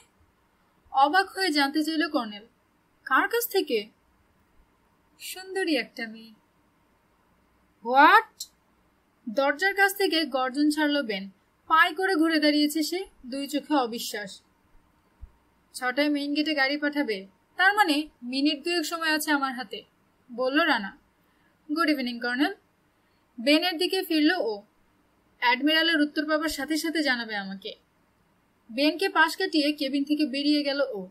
অবাক হয়ে জানতে চাইল কর্নেল। কার কাছ থেকে? সুন্দরী একটা মেয়ে। হোয়াট? দরজার কাছ থেকে গর্জন ছাড়ল বেন। পাই করে ঘুরে দাঁড়িয়েছে সে, দুই চোখে অবিশ্বাস। 6টায় মেইন গেটে গাড়ি পাঠাবে, তার মানে মিনিট 2 সময় আছে আমার হাতে, বলল রানা। Good evening colonel. বেনের দিকে ফিরল ও। অ্যাডমিরালের উত্তর পাবার সাথে সাথে জানাবে আমাকে। বেনকে পাশ কাটিয়ে কেবিন থেকে বেরিয়ে গেল ও।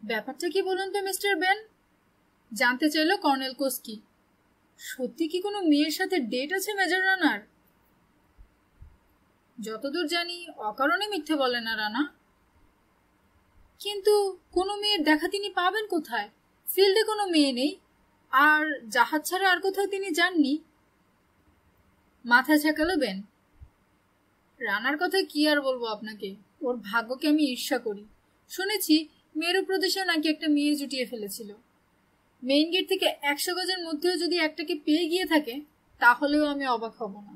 ব্যাপারটা কি বলুন তো মিস্টার বেন, জানতে চাইল কর্নেল কোস্কি। সত্যি কি কোনো মেয়ের সাথে ডেট আছে মেজর রানার? যতদূর জানি অকারণে মিথ্যে বলে না রানা। কিন্তু কোনো মেয়ের দেখা তিনি পাবেন কোথায়? ফিল্ডে কোনো মেয়ে নেই, আর জাহাজ ছাড়া আর কোথাও তিনি যাননি। মাথা ঝাঁকালো বেন। রানার কথা কি আর বলবো আপনাকে, ওর ভাগ্যকে আমি ঈর্ষা করি। শুনেছি মেরু প্রদেশে নাকি একটা মেয়ে জুটিয়ে ফেলেছিল। মেইন গেট থেকে 100 গজের মধ্যেও যদি একটাকে পেয়ে গিয়ে থাকে, তাহলেও আমি অবাক হব না।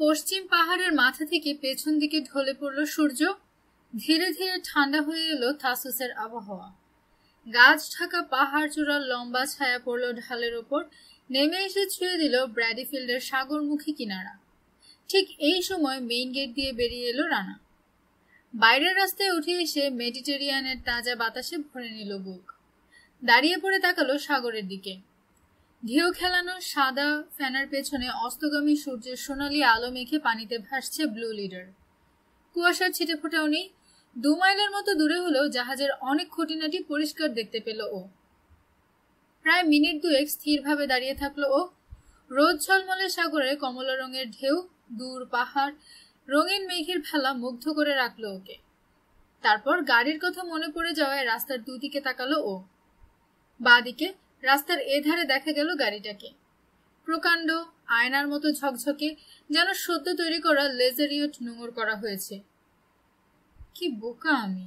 পশ্চিম পাহাড়ের মাথা থেকে পেছন দিকে ঢলে পড়ল সূর্য। ধীরে ধীরে ঠান্ডা হয়ে এলো থাসুসের আবহাওয়া। গাছ ঢাকা পাহাড় চূড়ার লম্বা ছায়া পড়ল ঢালের ওপর, নেমে এসে ছুঁয়ে দিল ব্র্যাডিফিল্ডের সাগরমুখী কিনারা। ঠিক এই সময় মেইন গেট দিয়ে বেরিয়ে এলো রানা। বাইরের রাস্তায় উঠে এসে মেডিটেরিয়ানের তাজা বাতাসে ভরে নিল বুক। দাঁড়িয়ে পড়ে তাকালো সাগরের দিকে। ঢেউ খেলানো সাদা ফ্যানার পেছনে অস্তগামী সূর্যের সোনালি আলো মেখে পানিতে ভাসছে ব্লু লিডার। কুয়াশার ছিটে ফোটাও নেই। 2 মাইলের মতো দূরে হলেও জাহাজের অনেক খুঁটিনাটি পরিষ্কার দেখতে পেল ও। প্রায় মিনিট 2 স্থিরভাবে দাঁড়িয়ে থাকলো ও। রোদ ঝলমলে সাগরে কমলা রঙের ঢেউ, দূর পাহাড়, রঙিন মেঘের ভেলা মুগ্ধ করে রাখলো ওকে। তারপর গাড়ির কথা মনে পড়ে যাওয়ায় রাস্তার দুদিকে তাকালো ও। বাঁদিকে রাস্তার এধারে দেখা গেল গাড়িটাকে। প্রকাণ্ড, আয়নার মতো ঝকঝকে, যেন সদ্য তৈরি করা লেজারিয়ট নোঙর করা হয়েছে। কি বোকা আমি,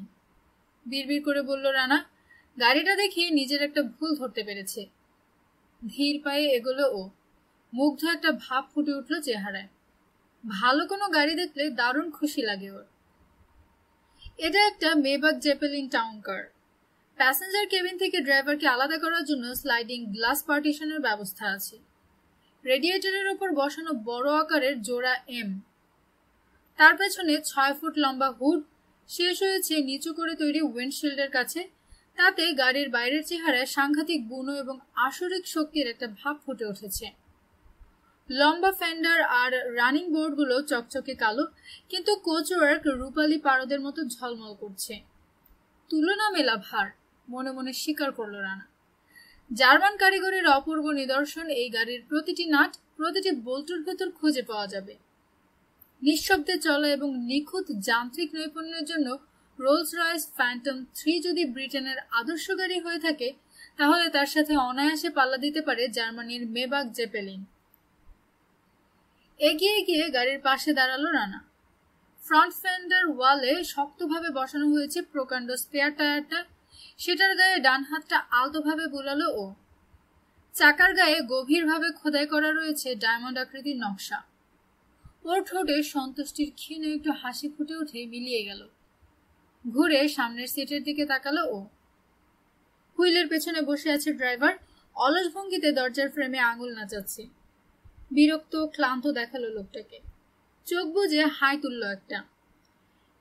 বিড়বিড় করে বলল রানা। গাড়িটা দেখে নিজের একটা ভুল ধরতে পেরেছে। ধীর পায়ে এগোলো ও। মুগ্ধ একটা ভাব ফুটে উঠল চেহারায়। ভালো কোনো গাড়ি দেখলে দারুণ খুশি লাগে ওর। এটা একটা মেবাক জেপেলিন টাউন কার। প্যাসেঞ্জার কেবিন থেকে ড্রাইভারকে আলাদা করার জন্য স্লাইডিং গ্লাস পার্টিশনের ব্যবস্থা আছে। রেডিয়েটরের ওপর বসানো বড় আকারের জোড়া এম, তার পেছনে 6 ফুট লম্বা হুড শেষ হয়েছে নিচু করে তৈরি উইন্ডশিল্ডের কাছে। তাতে গাড়ির বাইরের চেহারায় সাংঘাতিক বুনো এবং আসরিক শক্তির একটা ভাব ফুটে উঠেছে। লম্বা ফেন্ডার আর রানিং বোর্ডগুলো চকচকে কালো, কিন্তু কোচওয়ার্ক রূপালী পারদের মতো ঝলমল করছে। তুলনা মেলা ভার, মনে মনে স্বীকার করল রানা। জার্মান কারিগরের অপূর্ব নিদর্শন এই গাড়ির প্রতিটি নাট, প্রতিটি বল্টুর ভেতর খুঁজে পাওয়া যাবে। নিঃশব্দে চলা এবং নিখুঁত যান্ত্রিক নৈপুণ্যের জন্য রোলস রয়েস ফ্যান্টম 3 যদি ব্রিটেনের আদর্শ গাড়ি হয়ে থাকে, তাহলে তার সাথে অনায়াসে পাল্লা দিতে পারে জার্মানির মেবাক জেপেলিন। এগিয়ে গিয়ে গাড়ির পাশে দাঁড়ালো রানা। ফ্রন্ট ফেন্ডার ওয়ালে শক্তভাবে বসানো হয়েছে প্রকাণ্ড স্পেয়ার টায়ারটা, সেটার গায়ে ডান হাতটা আলতোভাবে বুলালো ও। চাকার গায়ে গভীরভাবে খোদাই করা রয়েছে ডায়মন্ড আকৃতির নকশা। ওর ঠোঁটে সন্তুষ্টির ক্ষীণ একটু হাসি ফুটে উঠে মিলিয়ে গেল। ঘুরে সামনের সিটের দিকে তাকালো ও। হুইলের পেছনে বসে আছে ড্রাইভার, অলস ভঙ্গিতে দরজার ফ্রেমে আঙুল নাচাচ্ছে। বিরক্ত ক্লান্ত দেখালো লোকটাকে। চোখ বুজে হাই তুলল একটা।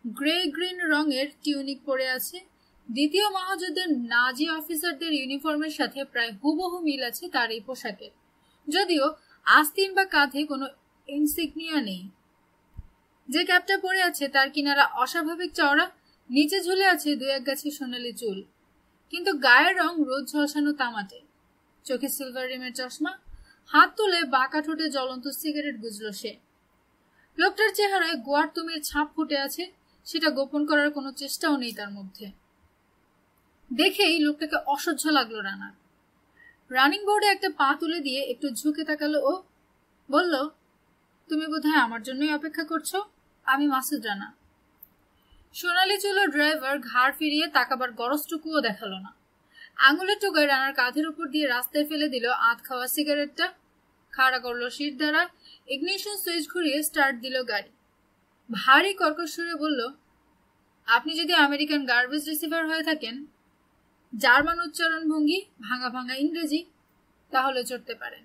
গ্রে গ্রিন রঙের টিউনিক পরে আছে। দ্বিতীয় মহাযুদ্ধের নাজি অফিসারদের ইউনিফর্মের সাথে প্রায় হুবহু মিল আছে তার এই পোশাকের, যদিও আস্তিন বা কাঁধে কোনো ইনসিগনিয়া নেই। যে ক্যাপটা পরে আছে তার কিনারা অস্বাভাবিক চওড়া, নিচে ঝুলে আছে 2-1 গাছি সোনালি চুল, কিন্তু গায়ের রং রোদ ঝলসানো তামাটে। চোখে সিলভার রিমের চশমা, হাত তুলে বাঁকা ঠোঁটে জ্বলন্ত সিগারেট গুজল সে। লোকটার চেহারায় গোয়ার তুমির ছাপ ফুটে আছে, সেটা গোপন করার কোনো চেষ্টাও নেই তার মধ্যে। দেখেই লোকটাকে অসহ্য লাগলো রানার। রানিং বোর্ডে একটা পা তুলে দিয়ে একটু ঝুঁকে তাকালো ও। বলল, তুমি বোধহয় আমার জন্যই অপেক্ষা করছো। আমি মাসুদ রানা। সোনালি চুলো ড্রাইভার ঘাড় ফিরিয়ে তাকাবার গরজটুকুও দেখালো না। আঙুলের টোকায় রানার কাঁধের উপর দিয়ে রাস্তায় ফেলে দিল আধ খাওয়া সিগারেটটা। খাড়া করলো সিট দ্বারা, ইগনিশন সুইচ ঘুরিয়ে স্টার্ট দিল গাড়ি। ভারী কর্কশ সুরে বলল, আপনি যদি আমেরিকান গার্বেজ রিসিভার হয়ে থাকেন, জার্মান উচ্চারণ ভঙ্গি, ভাঙা ভাঙা ইংরেজি, তাহলে চড়তে পারেন।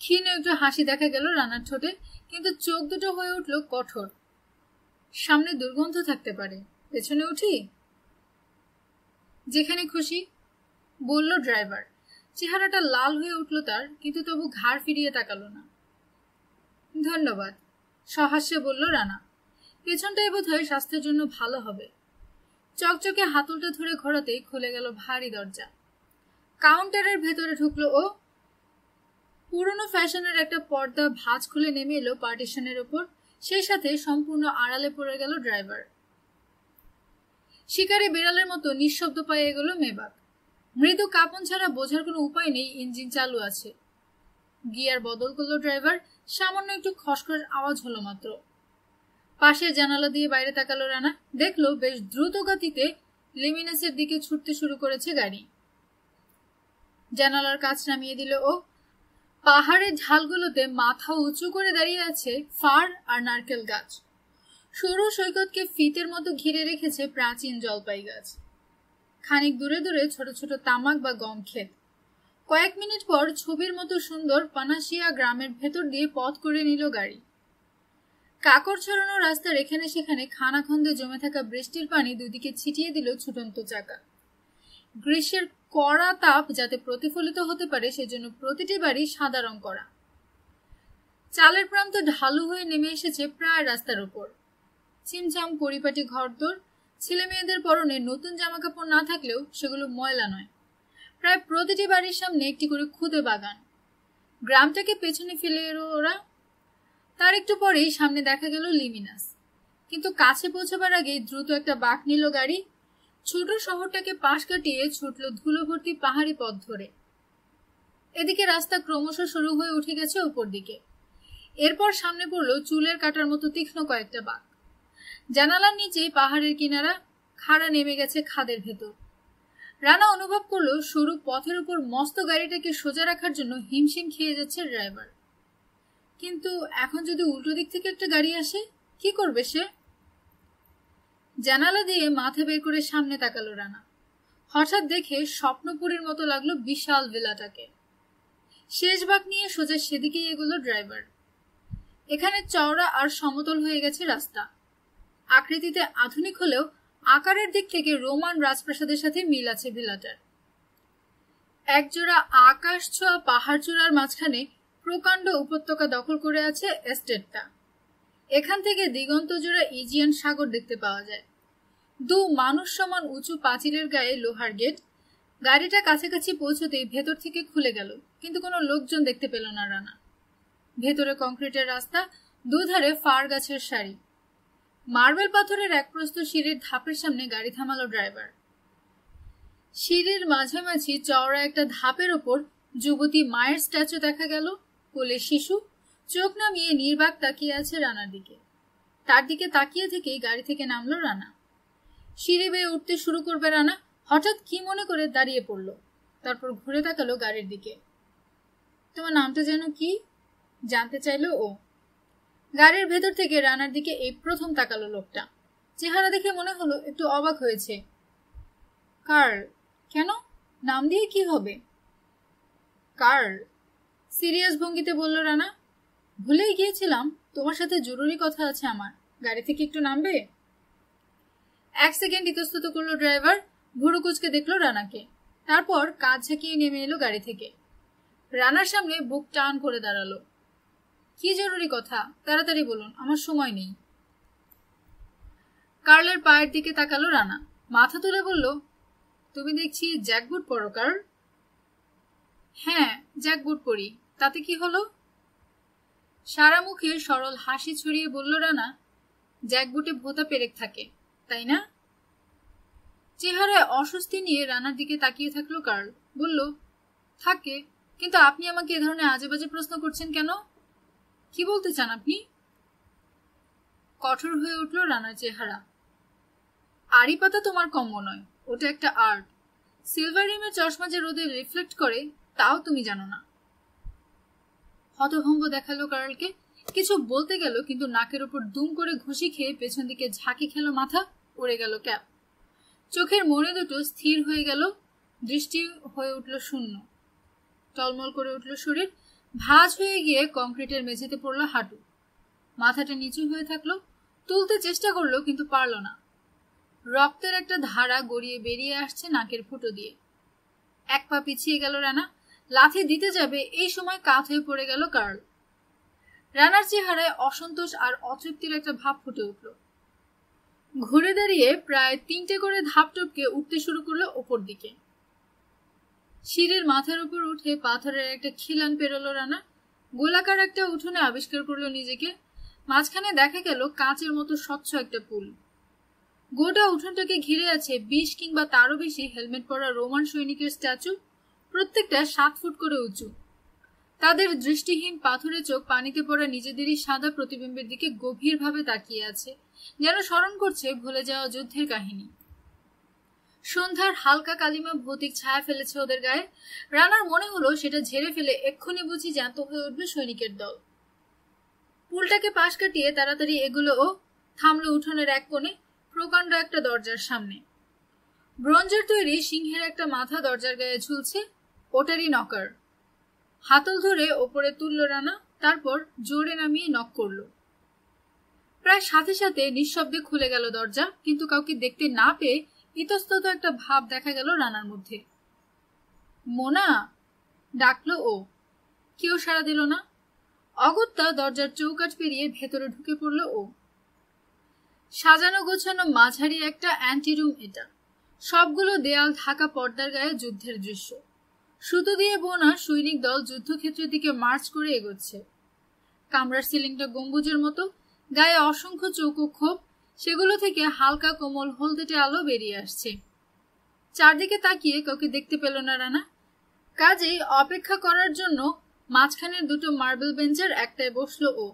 ক্ষীণ একটু হাসি দেখা গেল রানার ঠোঁটে, কিন্তু চোখ দুটো হয়ে উঠল কঠোর। সামনে দুর্গন্ধ থাকতে পারে, পেছনে উঠি? যেখানে খুশি, বলল ড্রাইভার। চেহারাটা লাল হয়ে উঠল তার, কিন্তু তবু ঘাড় ফিরিয়ে তাকালো না। ধন্যবাদ, সহাস্যে বলল রানা। পেছনটাই বোধহয় স্বাস্থ্যের জন্য ভালো হবে। চকচকে হাতলটা ধরে ঘোরাতেই খুলে গেল ভারী দরজা। কাউন্টারের ভেতরে ঢুকলো ও। পুরনো ফ্যাশনের একটা পর্দা ভাঁজ খুলে নেমে এলো পার্টিশনের ওপর, সেই সাথে সম্পূর্ণ আড়ালে পড়ে গেল ড্রাইভার। শিকারী বিড়ালের মতো নিঃশব্দ পায়ে এগোলো মেবাক। মৃদু কাঁপন ছাড়া বোঝার কোনো উপায় নেই ইঞ্জিন চালু আছে। গিয়ার বদল করলো ড্রাইভার, সামান্য একটু খসখস আওয়াজ হলো মাত্র। পাশের জানালা দিয়ে বাইরে তাকালো রানা, দেখলো বেশ দ্রুত গতিতে লিমিনাসের দিকে ছুটতে শুরু করেছে গাড়ি। জানালার কাছ নামিয়ে দিল ও। পাহাড়ের ঢালগুলোতে মাথা উঁচু করে দাঁড়িয়ে আছে ফার আর নারকেল গাছ। সরু সৈকতকে ফিতের মতো ঘিরে রেখেছে প্রাচীন জলপাই গাছ। খানিক দূরে দূরে ছোট ছোট তামাক বা গম ক্ষেত। কয়েক মিনিট পর ছবির মতো সুন্দর পানাশিয়া গ্রামের ভেতর দিয়ে পথ করে নিল গাড়ি। কাকড় ছড়ানো রাস্তার এখানে সেখানে খানাখন্দে জমে থাকা বৃষ্টির পানি দুদিকে ছিটিয়ে দিল ছুটন্ত চাকা। গ্রীষ্মের কড়া তাপ যাতে প্রতিফলিত হতে পারে সেজন্য প্রতিটি বাড়ি সাদা রং করা। চালের প্রান্ত ঢালু হয়ে নেমে এসেছে প্রায় রাস্তার উপর। ছিমছাম পরিপাটি ঘরদোর, ছেলে মেয়েদের পরনে নতুন জামা কাপড় না থাকলেও সেগুলো ময়লা নয়। প্রায় প্রতিটি বাড়ির সামনে একটি করে খুদে বাগান। গ্রামটাকে পেছনে ফেলে এলো ওরা। তার একটু পরেই সামনে দেখা গেল লিমিনাস, কিন্তু কাছে পৌঁছবার আগেই দ্রুত একটা বাঁক নিল গাড়ি। ছোট শহরটাকে পাশ কাটিয়ে ছুটল ধুলো ভর্তি পাহাড়ি পথ ধরে। এদিকে রাস্তা ক্রমশ শুরু হয়ে উঠে গেছে উপর দিকে। এরপর সামনে পড়ল চুলের কাটার মতো তীক্ষ্ণ কয়েকটা বাঁক। জানালার নিচেই পাহাড়ের কিনারা, খাড়া নেমে গেছে খাদের ভেতর। রানা অনুভব করলো সরু পথের উপর মস্ত গাড়িটাকে সোজা রাখার জন্য হিমশিম খেয়ে যাচ্ছে ড্রাইভার। কিন্তু এখন যদি উল্টো দিক থেকে একটা গাড়ি আসে, কি করবে সে? জানালা দিয়ে মাথা বের করে সামনে তাকালো রানা। হঠাৎ দেখে স্বপ্নপুরীর মতো লাগলো বিশাল ভিলাটাকে। শেষ বাঁক নিয়ে সোজা সেদিকেই এগুলো ড্রাইভার। এখানে চওড়া আর সমতল হয়ে গেছে রাস্তা। আকৃতিতে আধুনিক হলেও আকারের দিক থেকে রোমান রাজপ্রাসাদের সাথে মিল আছে ভিলাটার। একজোড়া আকাশ ছোঁয়া পাহাড় চূড়ার মাঝখানে প্রকাণ্ড উপত্যকা দখল করে আছে এস্টেটটা। এখান থেকে দিগন্ত জোড়া ইজিয়ান সাগর দেখতে পাওয়া যায়। দু মানুষ সমান উঁচু পাঁচিলের গায়ে লোহার গেট। গাড়িটা কাছাকাছি পৌঁছতেই ভেতর থেকে খুলে গেল, কিন্তু কোনো লোকজন দেখতে পেল না রানা। ভেতরে কংক্রিটের রাস্তা, দুধারে ফার গাছের সারি। মার্বেল পাথরের এক প্রস্থ সিঁড়ির ধাপের সামনে গাড়ি থামালো ড্রাইভার। সিঁড়ির মাঝামাঝি চওড়া একটা ধাপের ওপর যুবতী মায়ের স্ট্যাচু দেখা গেল। কোলে শিশু, চোখ নামিয়ে নির্বাক তাকিয়ে আছে রানার দিকে। তার দিকে তাকিয়ে থেকেই গাড়ি থেকে নামলো রানা। সিঁড়ি বেয়ে উঠতে শুরু করবে রানা, হঠাৎ কি মনে করে দাঁড়িয়ে পড়ল। তারপর ঘুরে তাকালো গাড়ির দিকে। তোমার নামটা যেন কি? জানতে চাইলো ও। গাড়ির ভেতর থেকে রানার দিকে এই প্রথম তাকালো লোকটা। চেহারা দেখে মনে হলো একটু অবাক হয়েছে। কার্ল। কেন? নাম দিয়ে কি হবে? কার্ল, সিরিয়াস ভঙ্গিতে বলল রানা। ভুলেই গিয়েছিলাম, তোমার সাথে জরুরি কথা আছে আমার। গাড়ি থেকে একটু নামবে? 1 সেকেন্ড ইতস্তত করলো ড্রাইভার, ভুরু কুচকে দেখলো রানাকে। তারপর কাঁধ ঝাঁকিয়ে নেমে এলো গাড়ি থেকে। রানার সামনে বুক টান করে দাঁড়ালো। কি জরুরি কথা? তাড়াতাড়ি বলুন, আমার সময় নেই। কার্লের পায়ের দিকে তাকালো রানা, মাথা তুলে বলল, তুমি দেখছি জ্যাকবুট পরো কার্ল। হ্যাঁ, জ্যাকবুট পরি, তাতে কি হলো? সারা মুখে সরল হাসি ছড়িয়ে বলল রানা, জ্যাকবুটে ভোঁতা পেরেক থাকে, তাই না? চেহারায় অস্বস্তি নিয়ে রানার দিকে তাকিয়ে থাকলো কার্ল। বলল, থাকে, কিন্তু আপনি আমাকে এ ধরনের আজে বাজে প্রশ্ন করছেন কেন? কি বলতে চান আপনি? কঠোর হয়ে উঠল রানার চেহারা। আড়ি পাতা তোমার কম্য নয়, ওটা একটা আর্ট। সিলভার রিমের চশমা যে রোদে রিফ্লেক্ট করে, তাও তুমি জানো না। হতভম্ব দেখালো কার্লকে। কিছু বলতে গেল, কিন্তু নাকের ওপর দুম করে ঘুষি খেয়ে পেছন দিকে ঝাঁকি খেলো মাথা। উড়ে গেল ক্যাপ। চোখের মনে দুটো স্থির হয়ে গেল, দৃষ্টি হয়ে উঠল শূন্য। টলমল করে উঠল শরীর, ভাঁজ হয়ে গিয়ে কংক্রিটের মেঝেতে পড়ল হাঁটু। মাথাটা নিচু হয়ে থাকলো, তুলতে চেষ্টা করলো কিন্তু পারল না। রক্তের একটা ধারা গড়িয়ে বেরিয়ে আসছে নাকের ফুটো দিয়ে। 1 পা পিছিয়ে গেল রানা, লাথি দিতে যাবে, এই সময় কাত হয়ে পড়ে গেল কার্ল। রানার চেহারায় অসন্তোষ আর অতৃপ্তির একটা ভাব ফুটে উঠল। ঘুরে দাঁড়িয়ে প্রায় 3টে করে ধাপ টপকে উঠতে শুরু করলো ওপর দিকে। সিঁড়ির মাথার উপর উঠে পাথরের একটা খিলান পেরোলো রানা। গোলাকার একটা উঠোনে আবিষ্কার করলো নিজেকে। মাঝখানে দেখা গেল কাঁচের মতো স্বচ্ছ একটা পুল। গোটা উঠোনটাকে ঘিরে আছে 20 কিংবা তারও বেশি হেলমেট পরা রোমান সৈনিকের স্ট্যাচু, প্রত্যেকটা 7 ফুট করে উঁচু। তাদের দৃষ্টিহীন পাথুরে চোখ পানিতে পড়া নিজেদেরই সাদা প্রতিবিম্বের দিকে গভীরভাবে তাকিয়ে আছে, যেন স্মরণ করছে ভুলে যাওয়া যুদ্ধের কাহিনী। সন্ধ্যার হালকা কালিমা ভৌতিক ছায়া ফেলেছে ওদের গায়ে। রানার মনে হলো সেটা ঝেড়ে ফেলে এক্ষুনি বুঝি জ্যান্ত হয়ে উঠবে সৈনিকের দল। পুলটাকে পাশ কাটিয়ে তাড়াতাড়ি এগুলো ও থামলো উঠোনের এক কোণে, প্রকাণ্ড একটা দরজার সামনে। ব্রোঞ্জের তৈরি সিংহের একটা মাথা দরজার গায়ে ঝুলছে, ওটারই নকার। হাতল ধরে ওপরে তুলল রানা, তারপর জোরে নামিয়ে নক করল। প্রায় সাথে সাথে নিঃশব্দে খুলে গেল দরজা, কিন্তু কাউকে দেখতে না পেয়ে ইতস্তত একটা ভাব দেখা গেল রানার মধ্যে। মোনা, ডাকলো ও। কেউ সাড়া দিল না। অগত্যা দরজার চৌকাঠ পেরিয়ে ভেতরে ঢুকে পড়ল ও। সাজানো গোছানো মাঝারি একটা অ্যান্টিরুম এটা। সবগুলো দেয়াল ঢাকা পর্দার গায়ে যুদ্ধের দৃশ্য। সুতো দিয়ে বোনা সৈনিক দল যুদ্ধক্ষেত্রের দিকে মার্চ করে এগোচ্ছে। কামরার সিলিংটা গম্বুজের মতো, গায়ে অসংখ্য চৌকো খোপ, সেগুলো থেকে হালকা কোমল হলদেটে আলো বেরিয়ে আসছে। চারদিকে তাকিয়ে কাউকে দেখতে পেল না রানা, কাজেই অপেক্ষা করার জন্য মাঝখানের দুটো মার্বেল বেঞ্চের একটায় বসলো ও।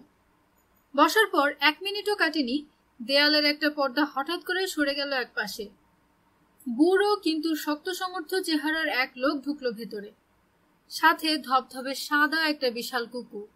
বসার পর 1 মিনিটও কাটেনি, দেয়ালের একটা পর্দা হঠাৎ করে সরে গেল এক পাশে। বুড়ো কিন্তু শক্ত সমর্থ চেহারার এক লোক ঢুকলো ভেতরে, সাথে ধবধবে সাদা একটা বিশাল কুকুর।